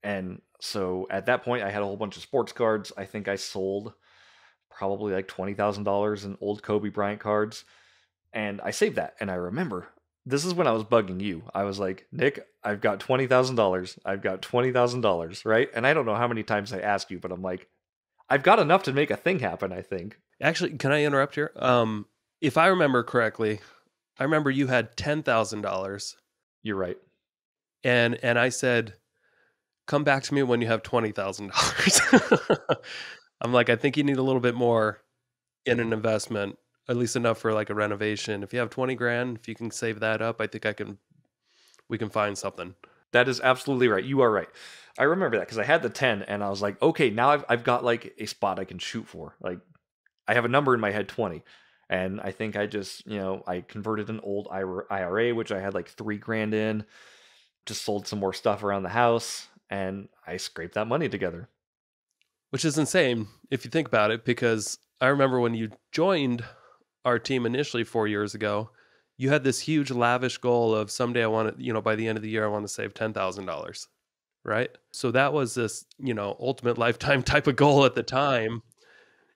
And so at that point, I had a whole bunch of sports cards. I think I sold probably like $20,000 in old Kobe Bryant cards. And I saved that. And I remember, this is when I was bugging you. I was like, Nick, I've got $20,000. I've got $20,000, right? And I don't know how many times I asked you, but I'm like, I've got enough to make a thing happen, I think.
Actually, can I interrupt here? If I remember correctly, I remember you had $10,000.
You're right.
And I said, come back to me when you have $20,000. I'm like, I think you need a little bit more in an investment, at least enough for like a renovation. If you have 20 grand, if you can save that up, I think we can find something.
That is absolutely right. You are right. I remember that because I had the 10 and I was like, okay, now I've got like a spot I can shoot for. Like, I have a number in my head, 20. And I think I just, I converted an old IRA, which I had like 3 grand in, just sold some more stuff around the house, and I scraped that money together.
Which is insane if you think about it, because I remember when you joined our team initially 4 years ago, you had this huge lavish goal of someday I want to, by the end of the year, I want to save $10,000, right? So that was this, ultimate lifetime type of goal at the time.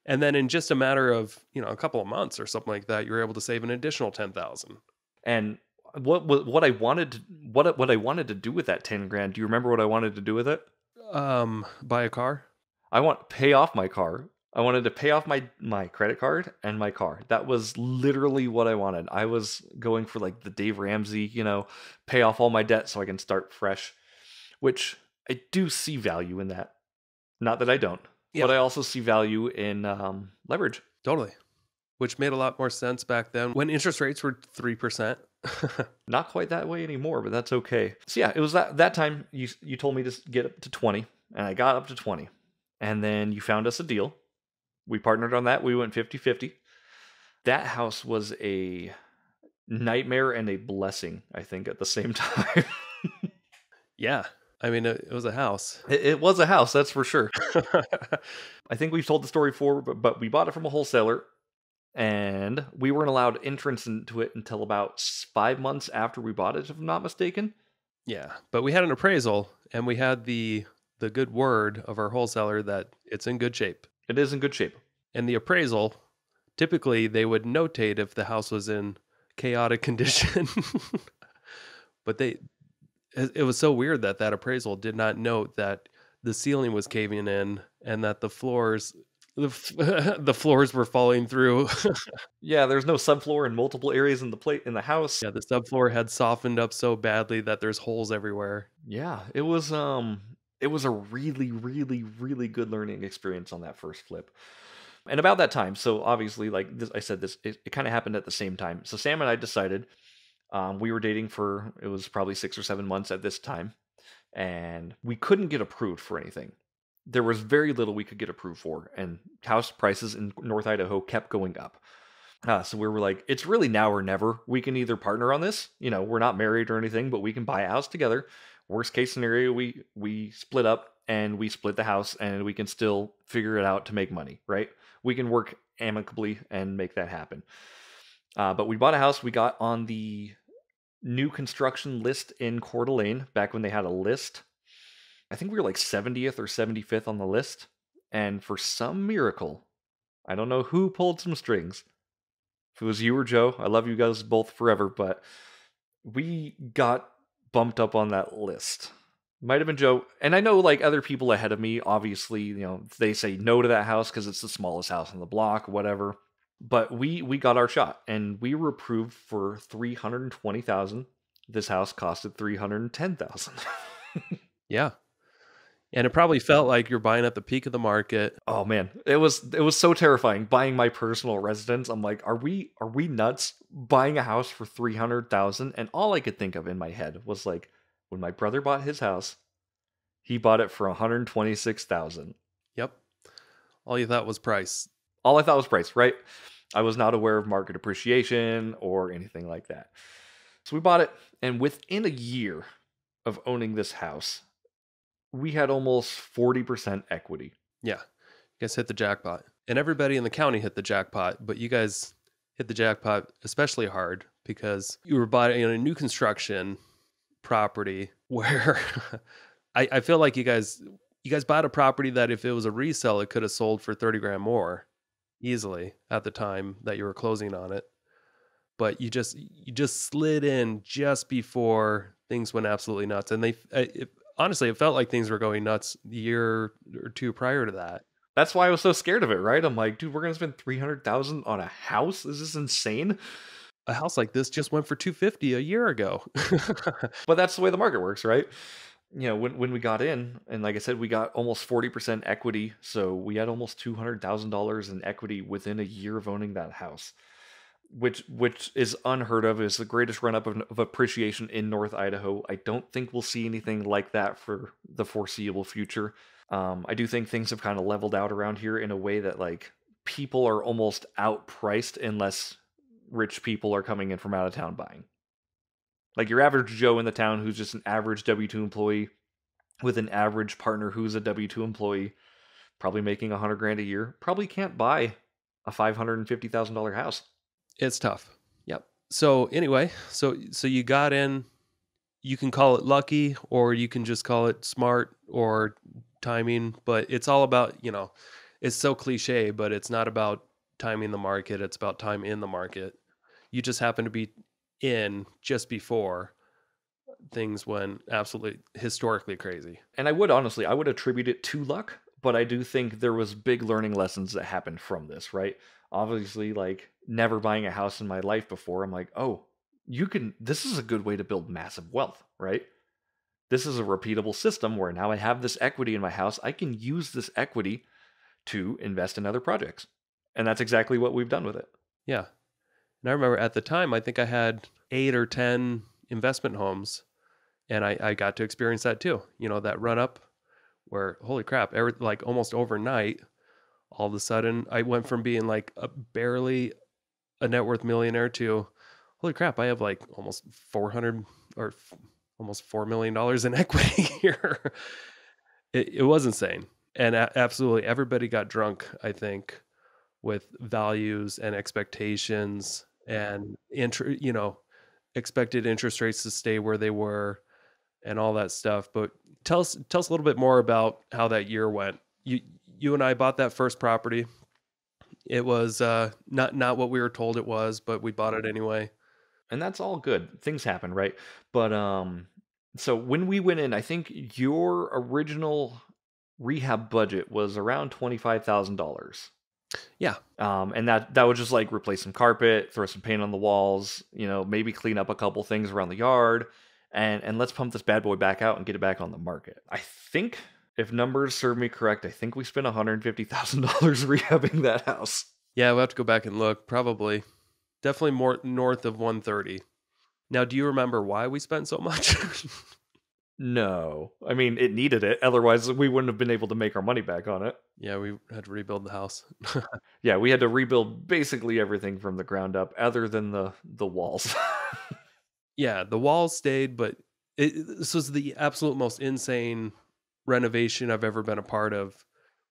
And then in just a matter of, a couple of months or something like that, you were able to save an additional 10,000.
And what I wanted to do with that 10 grand, do you remember what I wanted to do with it?
Buy a car?
Pay off my car. I wanted to pay off my credit card and my car. That was literally what I wanted. I was going for like the Dave Ramsey, pay off all my debt so I can start fresh, which I do see value in that. Not that I don't. Yeah. But I also see value in leverage.
Totally. Which made a lot more sense back then when interest rates were 3%.
Not quite that way anymore, but that's okay. So yeah, it was that time you told me to get up to 20, and I got up to 20. And then you found us a deal. We partnered on that. We went 50-50. That house was a nightmare and a blessing, I think, at the same time.
Yeah. I mean, it was a house.
It was a house, that's for sure. I think we've told the story before, but we bought it from a wholesaler, and we weren't allowed entrance into it until about 5 months after we bought it, if I'm not mistaken.
Yeah, but we had an appraisal, and we had the good word of our wholesaler that it's in good shape.
It is in good shape.
And the appraisal, typically they would notate if the house was in chaotic condition. But it was so weird that appraisal did not note that the ceiling was caving in and that the floors The floors were falling through.
Yeah, there's no subfloor in multiple areas in the house.
Yeah, the subfloor had softened up so badly that there's holes everywhere.
Yeah, it was a really, really, really good learning experience on that first flip. And about that time, so obviously, like this, I said this, it kind of happened at the same time. So Sam and I decided, we were dating for, it was probably 6 or 7 months at this time, and we couldn't get approved for anything. There was very little we could get approved for, and house prices in North Idaho kept going up. So we were like, it's really now or never. We can either partner on this, we're not married or anything, but we can buy a house together. Worst case scenario, we split up and we split the house, and we can still figure it out to make money, right? We can work amicably and make that happen. But we bought a house. We got on the new construction list in Coeur d'Alene back when they had a list. I think we were like 70th or 75th on the list. And for some miracle, I don't know who pulled some strings. If it was you or Joe, I love you guys both forever, but we got bumped up on that list. Might have been Joe. And I know like other people ahead of me, obviously, they say no to that house because it's the smallest house on the block, whatever. But we got our shot, and we were approved for $320,000. This house costed $310,000.
Yeah. And it probably felt like you're buying at the peak of the market.
Oh man, it was so terrifying buying my personal residence. I'm like, are we nuts buying a house for $300,000? And all I could think of in my head was like, when my brother bought his house, he bought it for $126,000.
Yep. All you thought was price.
All I thought was price, right? I was not aware of market appreciation or anything like that. So we bought it, and within a year of owning this house, we had almost 40% equity.
Yeah. You guys hit the jackpot. And everybody in the county hit the jackpot, but you guys hit the jackpot especially hard because you were buying a new construction property where I feel like you guys bought a property that if it was a resale, it could have sold for 30 grand more easily at the time that you were closing on it. But you just slid in just before things went absolutely nuts. And honestly, it felt like things were going nuts the year or two prior to that.
That's why I was so scared of it, right? I'm like, dude, we're going to spend $300,000 on a house? Is this insane?
A house like this just went for $250 a year ago.
But that's the way the market works, right? When we got in, and like I said, we got almost 40% equity. So we had almost $200,000 in equity within a year of owning that house, which is unheard of. It's the greatest run-up of appreciation in North Idaho. I don't think we'll see anything like that for the foreseeable future. I do think things have kind of leveled out around here in a way that like people are almost outpriced unless rich people are coming in from out of town buying. Like your average Joe in the town who's just an average W-2 employee with an average partner who's a W-2 employee, probably making $100 grand a year, probably can't buy a $550,000 house.
It's tough. Yep. So anyway, so you got in. You can call it lucky, or you can just call it smart or timing. But it's all about, it's so cliche, but it's not about timing the market. It's about time in the market. You just happen to be in just before things went absolutely historically crazy.
And I would attribute it to luck, but I do think there was big learning lessons that happened from this, right? Obviously, like never buying a house in my life before, I'm like, oh, this is a good way to build massive wealth, right? This is a repeatable system where now I have this equity in my house. I can use this equity to invest in other projects. And that's exactly what we've done with it.
Yeah. And I remember at the time, I think I had 8 or 10 investment homes, and I got to experience that too. That run up where, holy crap, like almost overnight, all of a sudden I went from being like barely a net worth millionaire to, holy crap, I have like almost 400 or almost $4 million in equity here. It was insane. And absolutely everybody got drunk, I think, with values and expectations and expected interest rates to stay where they were and all that stuff. But tell us a little bit more about how that year went. You and I bought that first property. It was not what we were told it was, but we bought it anyway.
And that's all good. Things happen, right? But so when we went in, I think your original rehab budget was around $25,000.
Yeah.
And that would just like replace some carpet, throw some paint on the walls, maybe clean up a couple things around the yard, and let's pump this bad boy back out and get it back on the market. I think, if numbers serve me correct, I think we spent $150,000 rehabbing that house.
Yeah, we'll have to go back and look. Probably. Definitely more north of 130. Now, do you remember why we spent so much?
No. I mean, it needed it. Otherwise, we wouldn't have been able to make our money back on it.
Yeah, we had to rebuild the house.
Yeah, we had to rebuild basically everything from the ground up, other than the walls.
Yeah, the walls stayed, but this was the absolute most insane renovation I've ever been a part of,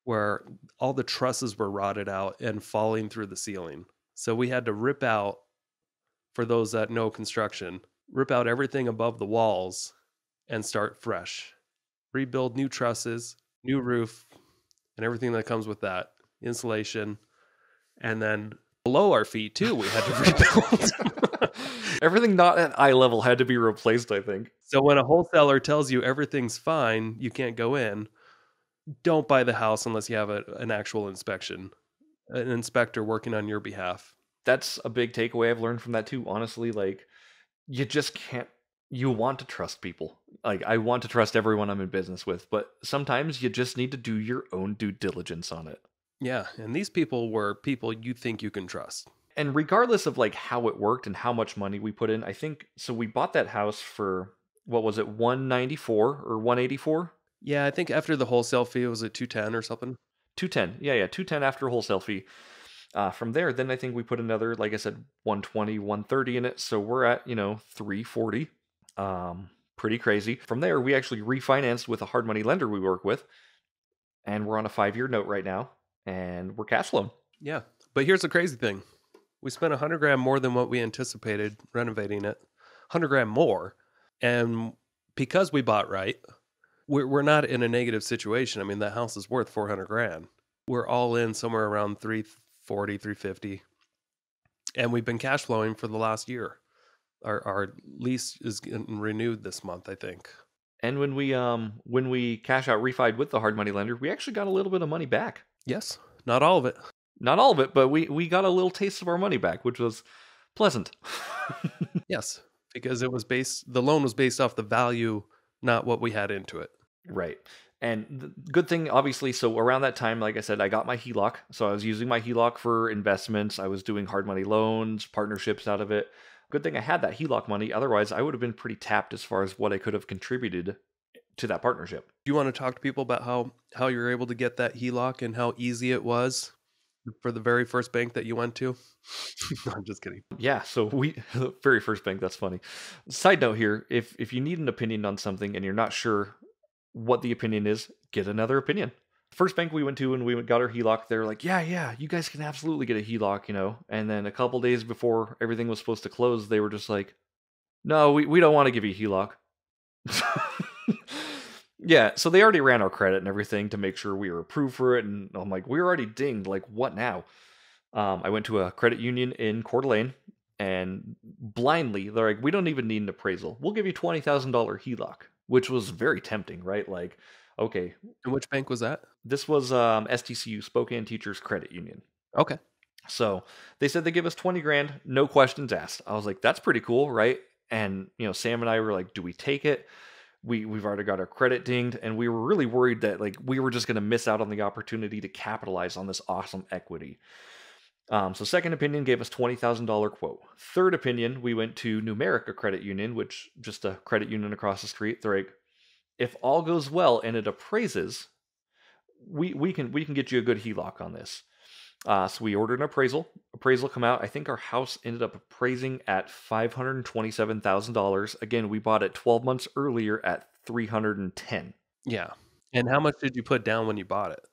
where all the trusses were rotted out and falling through the ceiling. So we had to rip out, for those that know construction, rip out everything above the walls and start fresh. Rebuild new trusses, new roof, and everything that comes with that. Insulation. And then below our feet, too, we had to rebuild.
Everything not at eye level had to be replaced, I think.
So when a wholesaler tells you everything's fine, you can't go in, don't buy the house unless you have an actual inspection, an inspector working on your behalf.
That's a big takeaway I've learned from that too. Honestly, like, you just can't, you want to trust people. Like, I want to trust everyone I'm in business with, but sometimes you just need to do your own due diligence on it.
Yeah, and these people were people you think you can trust.
And regardless of like how it worked and how much money we put in, I think, so we bought that house for, what was it, 194 or 184?
Yeah, I think after the wholesale fee, was it 210 or something?
210. Yeah, 210 after wholesale fee. From there, then I think we put another, like I said, 120, 130 in it. So we're at, 340. Pretty crazy. From there, we actually refinanced with a hard money lender we work with. And we're on a 5-year note right now. And we're cash flowing.
Yeah. But here's the crazy thing. We spent $100,000 more than what we anticipated renovating it. $100,000 more. And because we bought right, we're not in a negative situation. I mean, that house is worth $400,000. We're all in somewhere around 340, 350. And we've been cash flowing for the last year. Our lease is getting renewed this month, I think.
And when we cash out refied with the hard money lender, we actually got a little bit of money back.
Yes, not all of it.
Not all of it, but we got a little taste of our money back, which was pleasant.
Yes, because the loan was based off the value, not what we had into it.
Right. And the good thing, obviously, so around that time, like I said, I got my HELOC. So I was using my HELOC for investments. I was doing hard money loans, partnerships out of it. Good thing I had that HELOC money. Otherwise, I would have been pretty tapped as far as what I could have contributed to that partnership.
Do you want to talk to people about how you were able to get that HELOC and how easy it was for the very first bank that you went to? No, I'm just kidding.
Yeah, so the very first bank, that's funny. Side note here, if you need an opinion on something and you're not sure what the opinion is, get another opinion. First bank we went to when we got our HELOC, they're like, yeah, you guys can absolutely get a HELOC, And then a couple days before everything was supposed to close, they were just like, no, we don't want to give you a HELOC. Yeah, so they already ran our credit and everything to make sure we were approved for it. And I'm like, we're already dinged. Like, what now? I went to a credit union in Coeur d'Alene, and blindly, they're like, we don't even need an appraisal. We'll give you $20,000 HELOC, which was very tempting, right? Like, okay.
And which bank was that?
This was STCU, Spokane Teachers Credit Union.
Okay.
So they said they give us $20,000, no questions asked. I was like, that's pretty cool, right? And, Sam and I were like, do we take it? We've already got our credit dinged, and we were really worried that like we were just going to miss out on the opportunity to capitalize on this awesome equity. So second opinion gave us $20,000 quote. Third opinion, we went to Numerica Credit Union, which just a credit union across the street. They're like, if all goes well and it appraises, we can get you a good HELOC on this. So we ordered an appraisal. Appraisal come out. I think our house ended up appraising at $527,000. Again, we bought it 12 months earlier at $310,000.
Yeah. And how much did you put down when you bought it?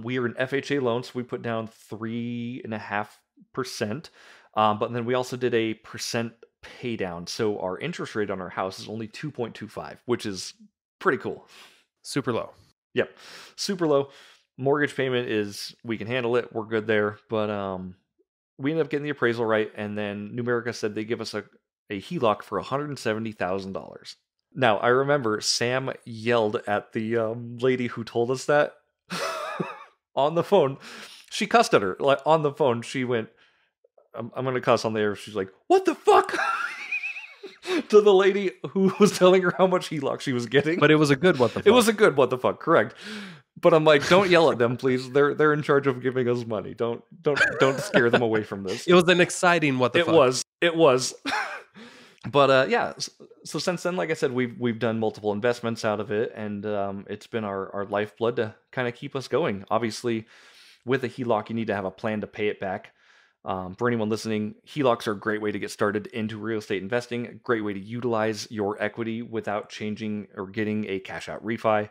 We are an FHA loan, so we put down 3.5%. But then we also did a percent pay down. So our interest rate on our house is only 2.25, which is pretty cool.
Super low.
Yep. Super low. Mortgage payment is, we can handle it. We're good there. But we ended up getting the appraisal right. And then Numerica said they give us a HELOC for $170,000. Now, I remember Sam yelled at the lady who told us that on the phone. She cussed at her. Like, on the phone, she went, I'm going to cuss on the air. She's like, what the fuck? To the lady who was telling her how much HELOC she was getting.
But it was a good what the fuck.
It was a good what the fuck, correct. But I'm like, don't yell at them, please. They're in charge of giving us money. Don't scare them away from this.
It was an exciting what the fuck.
It was. But yeah, so since then, like I said, we've done multiple investments out of it, and it's been our lifeblood to kind of keep us going. Obviously, with a HELOC, you need to have a plan to pay it back. For anyone listening, HELOCs are a great way to get started into real estate investing, a great way to utilize your equity without changing or getting a cash out refi.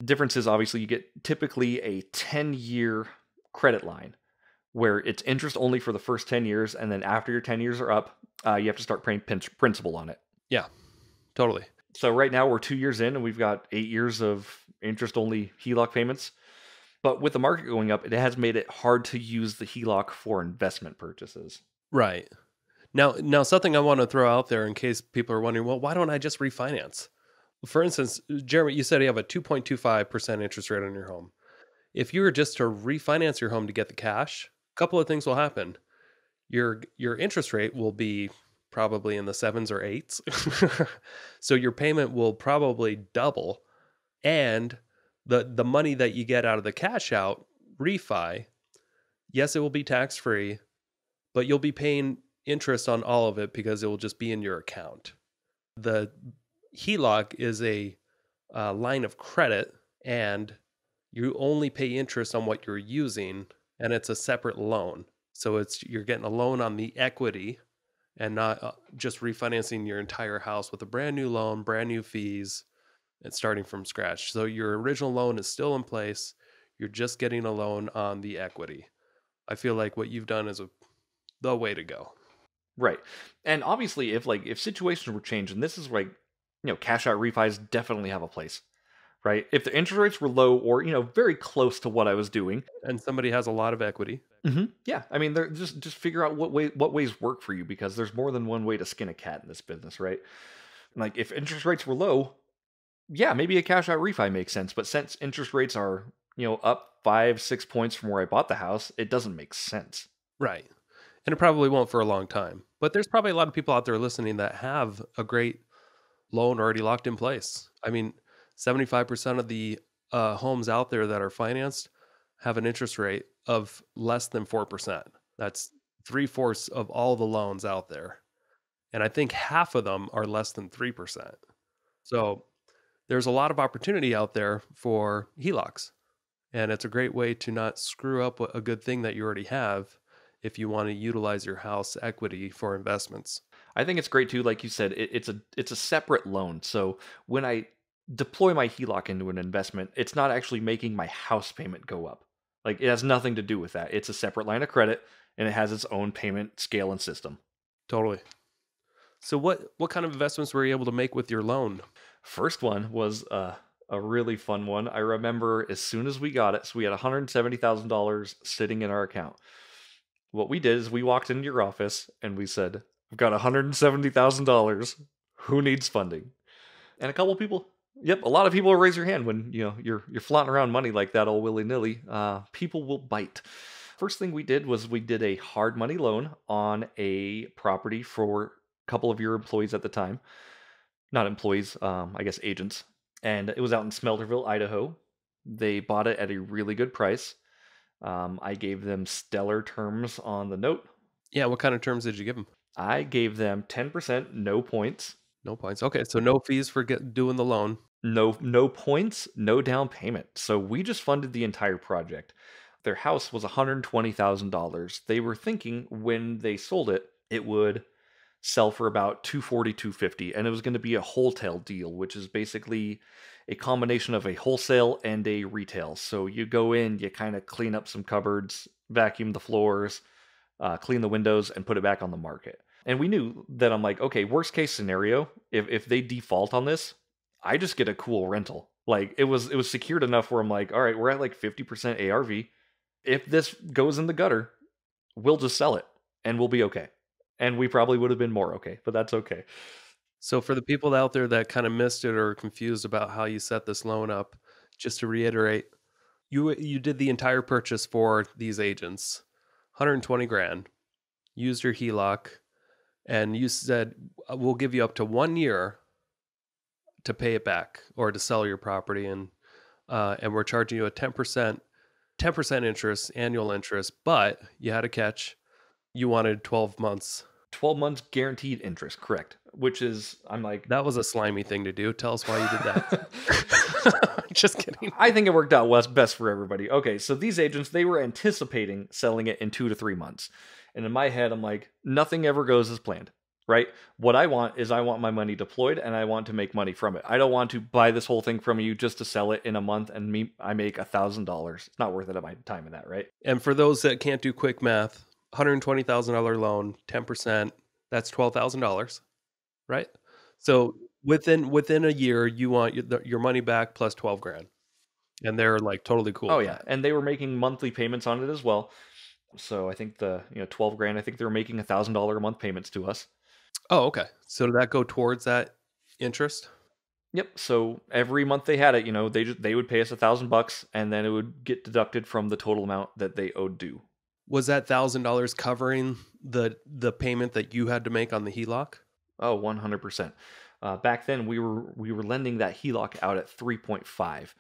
Difference is obviously you get typically a 10-year credit line where it's interest only for the first 10 years, and then after your 10 years are up, you have to start paying principal on it.
Yeah, totally.
So right now we're 2 years in, and we've got 8 years of interest-only HELOC payments. But with the market going up, it has made it hard to use the HELOC for investment purchases.
Right. Now, something I want to throw out there in case people are wondering, well, why don't I just refinance? For instance, Jeremy, you said you have a 2.25% interest rate on your home. If you were just to refinance your home to get the cash, a couple of things will happen. Your interest rate will be probably in the 7s or 8s. So your payment will probably double. And the money that you get out of the cash out refi, yes, it will be tax-free, but you'll be paying interest on all of it because it will just be in your account. The HELOC is a line of credit, and you only pay interest on what you're using, and it's a separate loan. So you're getting a loan on the equity and not just refinancing your entire house with a brand new loan, brand new fees, and starting from scratch. So your original loan is still in place. You're just getting a loan on the equity. I feel like what you've done is the way to go.
Right. And obviously, if situations were changed, and this is like, cash out refis definitely have a place, right? If the interest rates were low or, very close to what I was doing.
And somebody has a lot of equity.
Mm-hmm. Yeah. I mean, they're just figure out what ways work for you, because there's more than one way to skin a cat in this business, right? Like if interest rates were low, yeah, maybe a cash out refi makes sense. But since interest rates are, up 5-6 points from where I bought the house, it doesn't make sense.
Right. And it probably won't for a long time. But there's probably a lot of people out there listening that have a great loan already locked in place. I mean, 75% of the homes out there that are financed have an interest rate of less than 4%. That's 3/4 of all the loans out there. And I think half of them are less than 3%. So there's a lot of opportunity out there for HELOCs. And it's a great way to not screw up a good thing that you already have if you want to utilize your house equity for investments.
I think it's great too. Like you said, it's a separate loan. So when I deploy my HELOC into an investment, it's not actually making my house payment go up. Like it has nothing to do with that. It's a separate line of credit, and it has its own payment scale and system.
Totally. So what kind of investments were you able to make with your loan?
First one was a really fun one. I remember as soon as we got it, so we had $170,000 sitting in our account. What we did is we walked into your office and we said, "We've got $170,000. Who needs funding?" And a couple of people, a lot of people will raise your hand when you're flaunting around money like that all willy-nilly. People will bite. First thing we did was we did a hard money loan on a property for a couple of your employees at the time. Not employees, I guess agents. And it was out in Smelterville, Idaho. They bought it at a really good price. I gave them stellar terms on the note.
Yeah, what kind of terms did you give them?
I gave them 10%, no points.
No points. Okay, so no fees for doing the loan.
No points, no down payment. So we just funded the entire project. Their house was $120,000. They were thinking when they sold it, it would sell for about $240,000, $250,000, and it was going to be a wholesale deal, which is basically a combination of a wholesale and a retail. So you go in, you kind of clean up some cupboards, vacuum the floors, clean the windows, and put it back on the market. And we knew that I'm like, okay, worst case scenario, if they default on this, I just get a cool rental. Like it was secured enough where I'm like, all right, we're at like 50% ARV. If this goes in the gutter, we'll just sell it and we'll be okay. And we probably would have been more okay, but that's okay.
So for the people out there that kind of missed it or are confused about how you set this loan up, just to reiterate, you did the entire purchase for these agents, 120 grand, used your HELOC, and you said we'll give you up to 1 year to pay it back or to sell your property, and we're charging you a 10% interest, annual interest, but you had a catch. You wanted 12 months.
12 months guaranteed interest, correct. Which is, I'm like...
That was a slimy thing to do. Tell us why you did that. Just kidding.
I think it worked out best for everybody. Okay, so these agents, they were anticipating selling it in 2 to 3 months. And in my head, I'm like, nothing ever goes as planned, right? What I want is I want my money deployed and I want to make money from it. I don't want to buy this whole thing from you just to sell it in a month and I make $1,000. It's not worth it at my time in that, right?
And for those that can't do quick math, $120,000 loan, 10%, that's $12,000, right? So within a year, you want your money back plus 12 grand. And they're like totally cool.
Oh yeah. And they were making monthly payments on it as well. So I think 12 grand, I think they were making $1,000 a month payments to us.
Oh, okay. So did that go towards that interest?
Yep. So every month they had it, they would pay us $1,000 and then it would get deducted from the total amount that they owed due.
Was that $1,000 covering the payment that you had to make on the HELOC?
Oh, 100%. Back then we were lending that HELOC out at 3.5,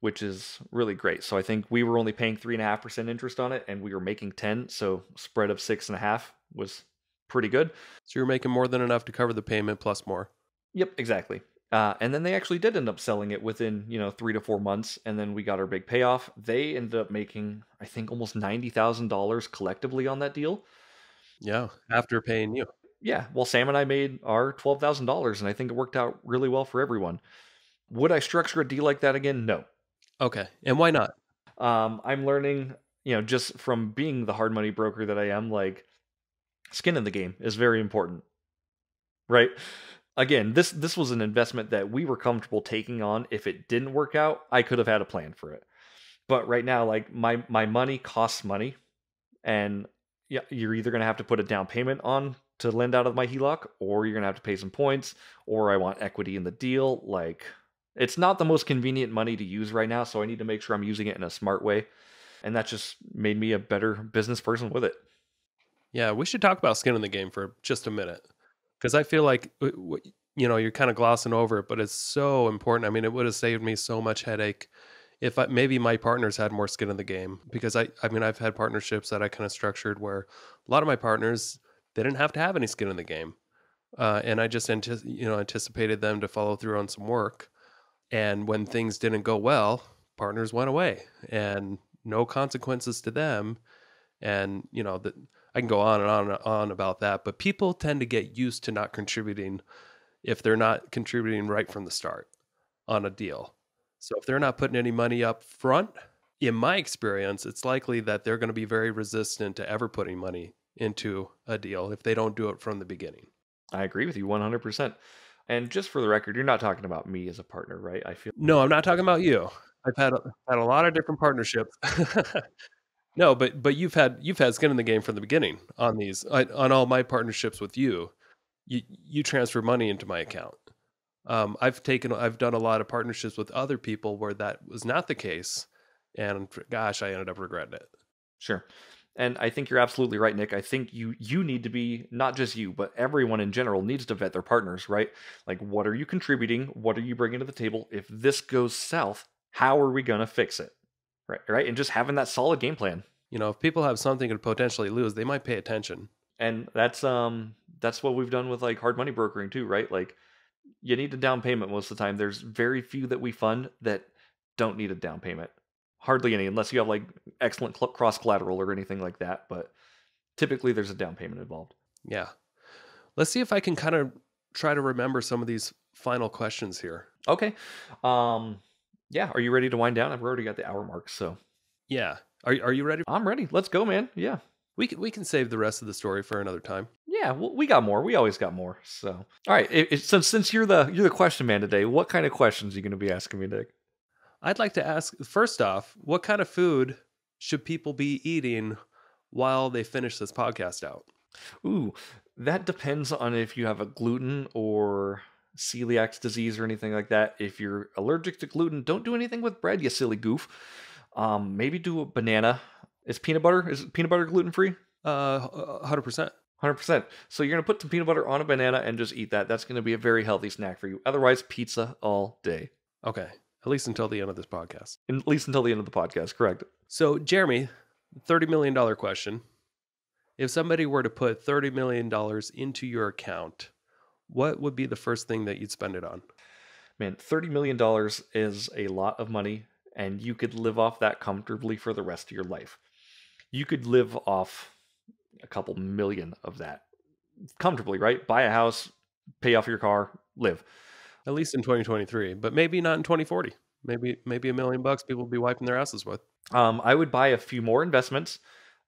which is really great. So I think we were only paying 3.5% interest on it, and we were making 10. So spread of 6.5 was pretty good.
So you're making more than enough to cover the payment plus more.
Yep, exactly. And then they actually did end up selling it within 3 to 4 months, and then we got our big payoff. They ended up making, I think, almost $90,000 collectively on that deal.
Yeah, after paying you.
Yeah, well, Sam and I made our $12,000, and I think it worked out really well for everyone. Would I structure a deal like that again? No.
Okay, and why not?
I'm learning, just from being the hard money broker that I am, like, skin in the game is very important, right? Again, this was an investment that we were comfortable taking on. If it didn't work out, I could have had a plan for it. But right now, like, my money costs money, and yeah, you're either going to have to put a down payment on to lend out of my HELOC, or you're going to have to pay some points, or I want equity in the deal. Like, it's not the most convenient money to use right now, so I need to make sure I'm using it in a smart way. And that just made me a better business person with it.
Yeah, we should talk about skin in the game for just a minute. Because I feel like, you're kind of glossing over it, but it's so important. I mean, it would have saved me so much headache if maybe my partners had more skin in the game. Because I've had partnerships that I kind of structured where a lot of my partners, they didn't have to have any skin in the game. And I just anticipated them to follow through on some work. And when things didn't go well, partners went away and no consequences to them. And, I can go on and on and on about that, but people tend to get used to not contributing if they're not contributing right from the start on a deal. So if they're not putting any money up front, in my experience, it's likely that they're going to be very resistant to ever putting money into a deal if they don't do it from the beginning.
I agree with you 100%. And just for the record, you're not talking about me as a partner, right?
No, I'm not talking about you. I've had a lot of different partnerships. No, but you've had skin in the game from the beginning on these. On all my partnerships with you, you transfer money into my account. I've done a lot of partnerships with other people where that was not the case, and gosh, I ended up regretting it.
Sure. And I think you're absolutely right, Nick. I think you need to be, not just you, but everyone in general needs to vet their partners, right? Like, what are you contributing? What are you bringing to the table? If this goes south, how are we going to fix it? Right. And just having that solid game plan.
If people have something to potentially lose, they might pay attention.
And that's what we've done with like hard money brokering too, right? Like, you need a down payment most of the time. There's very few that we fund that don't need a down payment. Hardly any, unless you have like excellent cross collateral or anything like that. But typically there's a down payment involved.
Yeah. Let's see if I can kind of try to remember some of these final questions here.
Okay. Yeah. Are you ready to wind down? I've already got the hour mark. So
yeah. Are you ready?
I'm ready. Let's go, man. Yeah.
We can save the rest of the story for another time.
Yeah, well, we got more. We always got more. So, all right. Since you're the question man today, what kind of questions are you going to be asking me, Nick?
I'd like to ask, first off, what kind of food should people be eating while they finish this podcast out?
Ooh, That depends on if you have a gluten or celiac disease or anything like that. If you're allergic to gluten, don't do anything with bread, you silly goof. Maybe do a banana. Is peanut butter gluten free?
100%.
100%. So you're going to put some peanut butter on a banana and just eat that. That's going to be a very healthy snack for you. Otherwise, pizza all day.
Okay. At least until the end of this podcast.
At least until the end of the podcast, correct.
So, Jeremy, $30 million question. If somebody were to put $30 million into your account, what would be the first thing that you'd spend it on?
Man, $30 million is a lot of money, and you could live off that comfortably for the rest of your life. You could live off a couple million of that comfortably, right? Buy a house, pay off your car, live.
At least in 2023, but maybe not in 2040. Maybe $1 million people will be wiping their asses with.
I would buy a few more investments.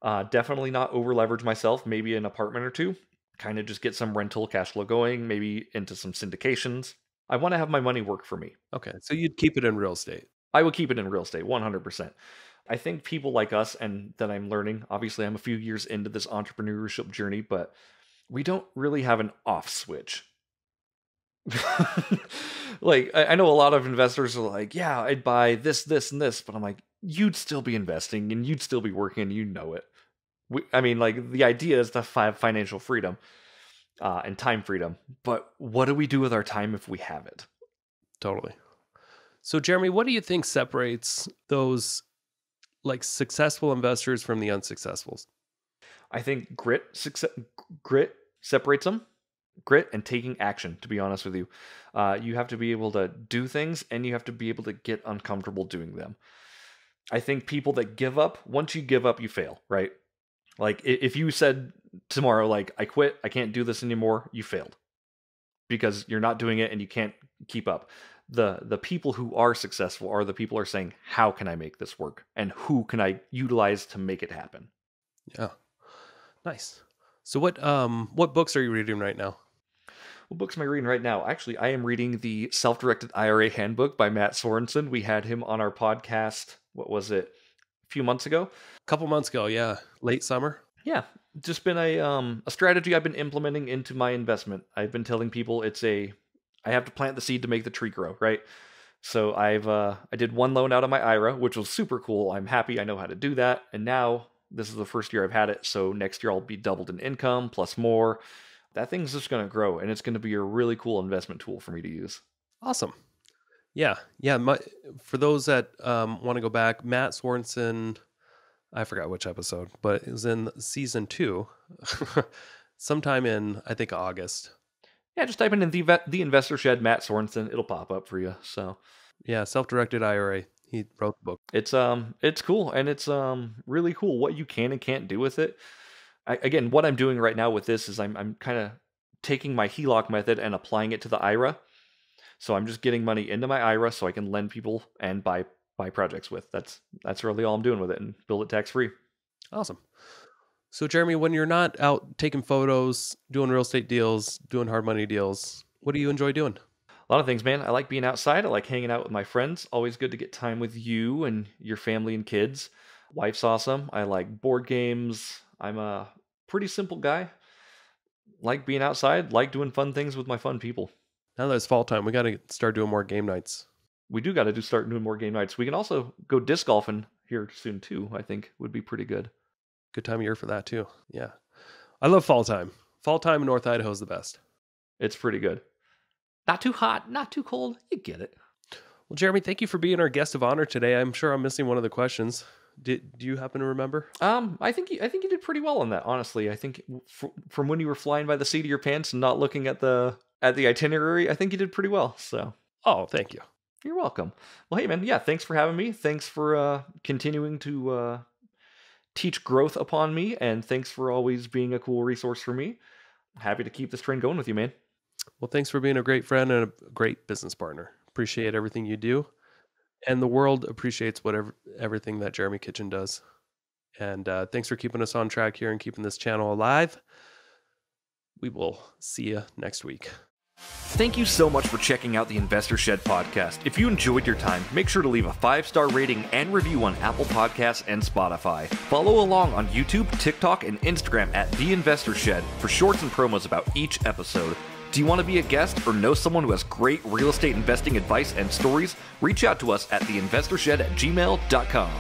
Definitely not over leverage myself. Maybe an apartment or two. Kind of just get some rental cash flow going. Maybe into some syndications. I want to have my money work for me.
Okay, so you'd keep it in real estate.
I would keep it in real estate, 100%. I think people like us, and that I'm learning, obviously I'm a few years into this entrepreneurship journey, but we don't really have an off switch. Like, I know a lot of investors are like, yeah, I'd buy this, and this, but I'm like, you'd still be investing and you'd still be working, and you know it. I mean, like, the idea is to have financial freedom and time freedom, but what do we do with our time if we have it?
Totally. So, Jeremy, what do you think separates those like successful investors from the unsuccessfuls?
I think grit separates them. Grit and taking action, to be honest with you. You have to be able to do things, and you have to be able to get uncomfortable doing them. I think people that give up, once you give up, you fail, right? Like, if you said tomorrow, like, I quit, I can't do this anymore, you failed. Because you're not doing it and you can't keep up. The people who are successful are the people who are saying, how can I make this work? And who can I utilize to make it happen?
Yeah. Nice. So what books are you reading right now?
What books am I reading right now? Actually, I am reading the Self-Directed IRA Handbook by Matt Sorensen. We had him on our podcast, what was it, a few months ago?
A couple months ago, yeah. Late summer?
Yeah. Just been a strategy I've been implementing into my investment. I've been telling people I have to plant the seed to make the tree grow, right? So I did one loan out of my IRA, which was super cool. I'm happy I know how to do that. And now this is the first year I've had it. So next year I'll be doubled in income plus more. That thing's just going to grow, and it's going to be a really cool investment tool for me to use.
Awesome. Yeah. For those that want to go back, Matt Sorensen, I forgot which episode, but it was in season 2, sometime in, I think, August.
Yeah, just type in the Investor Shed Matt Sorensen. It'll pop up for you. So
yeah, Self-Directed IRA. He wrote the book.
It's cool, and it's really cool what you can and can't do with it. Again, what I'm doing right now with this is I'm kind of taking my HELOC method and applying it to the IRA. So I'm just getting money into my IRA so I can lend people and buy projects with. That's really all I'm doing with it, and build it tax free.
Awesome. So Jeremy, when you're not out taking photos, doing real estate deals, doing hard money deals, what do you enjoy doing?
A lot of things, man. I like being outside. I like hanging out with my friends. Always good to get time with you and your family and kids. Wife's awesome. I like board games. I'm a pretty simple guy. Like being outside, like doing fun things with my fun people.
Now that it's fall time, we got to start doing more game nights.
We do got to start doing more game nights. We can also go disc golfing here soon too, I think would be pretty good.
Good time of year for that too. Yeah. I love fall time. Fall time in North Idaho is the best.
It's pretty good. Not too hot, not too cold. You get it.
Well, Jeremy, thank you for being our guest of honor today. I'm sure I'm missing one of the questions. Do you happen to remember?
I think you did pretty well on that. Honestly, I think from when you were flying by the seat of your pants and not looking at the itinerary, I think you did pretty well. So,
oh, thank you.
You're welcome. Well, hey man, yeah, thanks for having me. Thanks for continuing to teach growth upon me, and thanks for always being a cool resource for me. Happy to keep this train going with you, man.
Well, thanks for being a great friend and a great business partner. Appreciate everything you do. And the world appreciates everything that Jeremy Kitchen does. And thanks for keeping us on track here and keeping this channel alive. We will see you next week.
Thank you so much for checking out the Investor Shed podcast. If you enjoyed your time, make sure to leave a 5-star rating and review on Apple Podcasts and Spotify. Follow along on YouTube, TikTok, and Instagram at The Investor Shed for shorts and promos about each episode. Do you want to be a guest or know someone who has great real estate investing advice and stories? Reach out to us at theinvestorshed@gmail.com.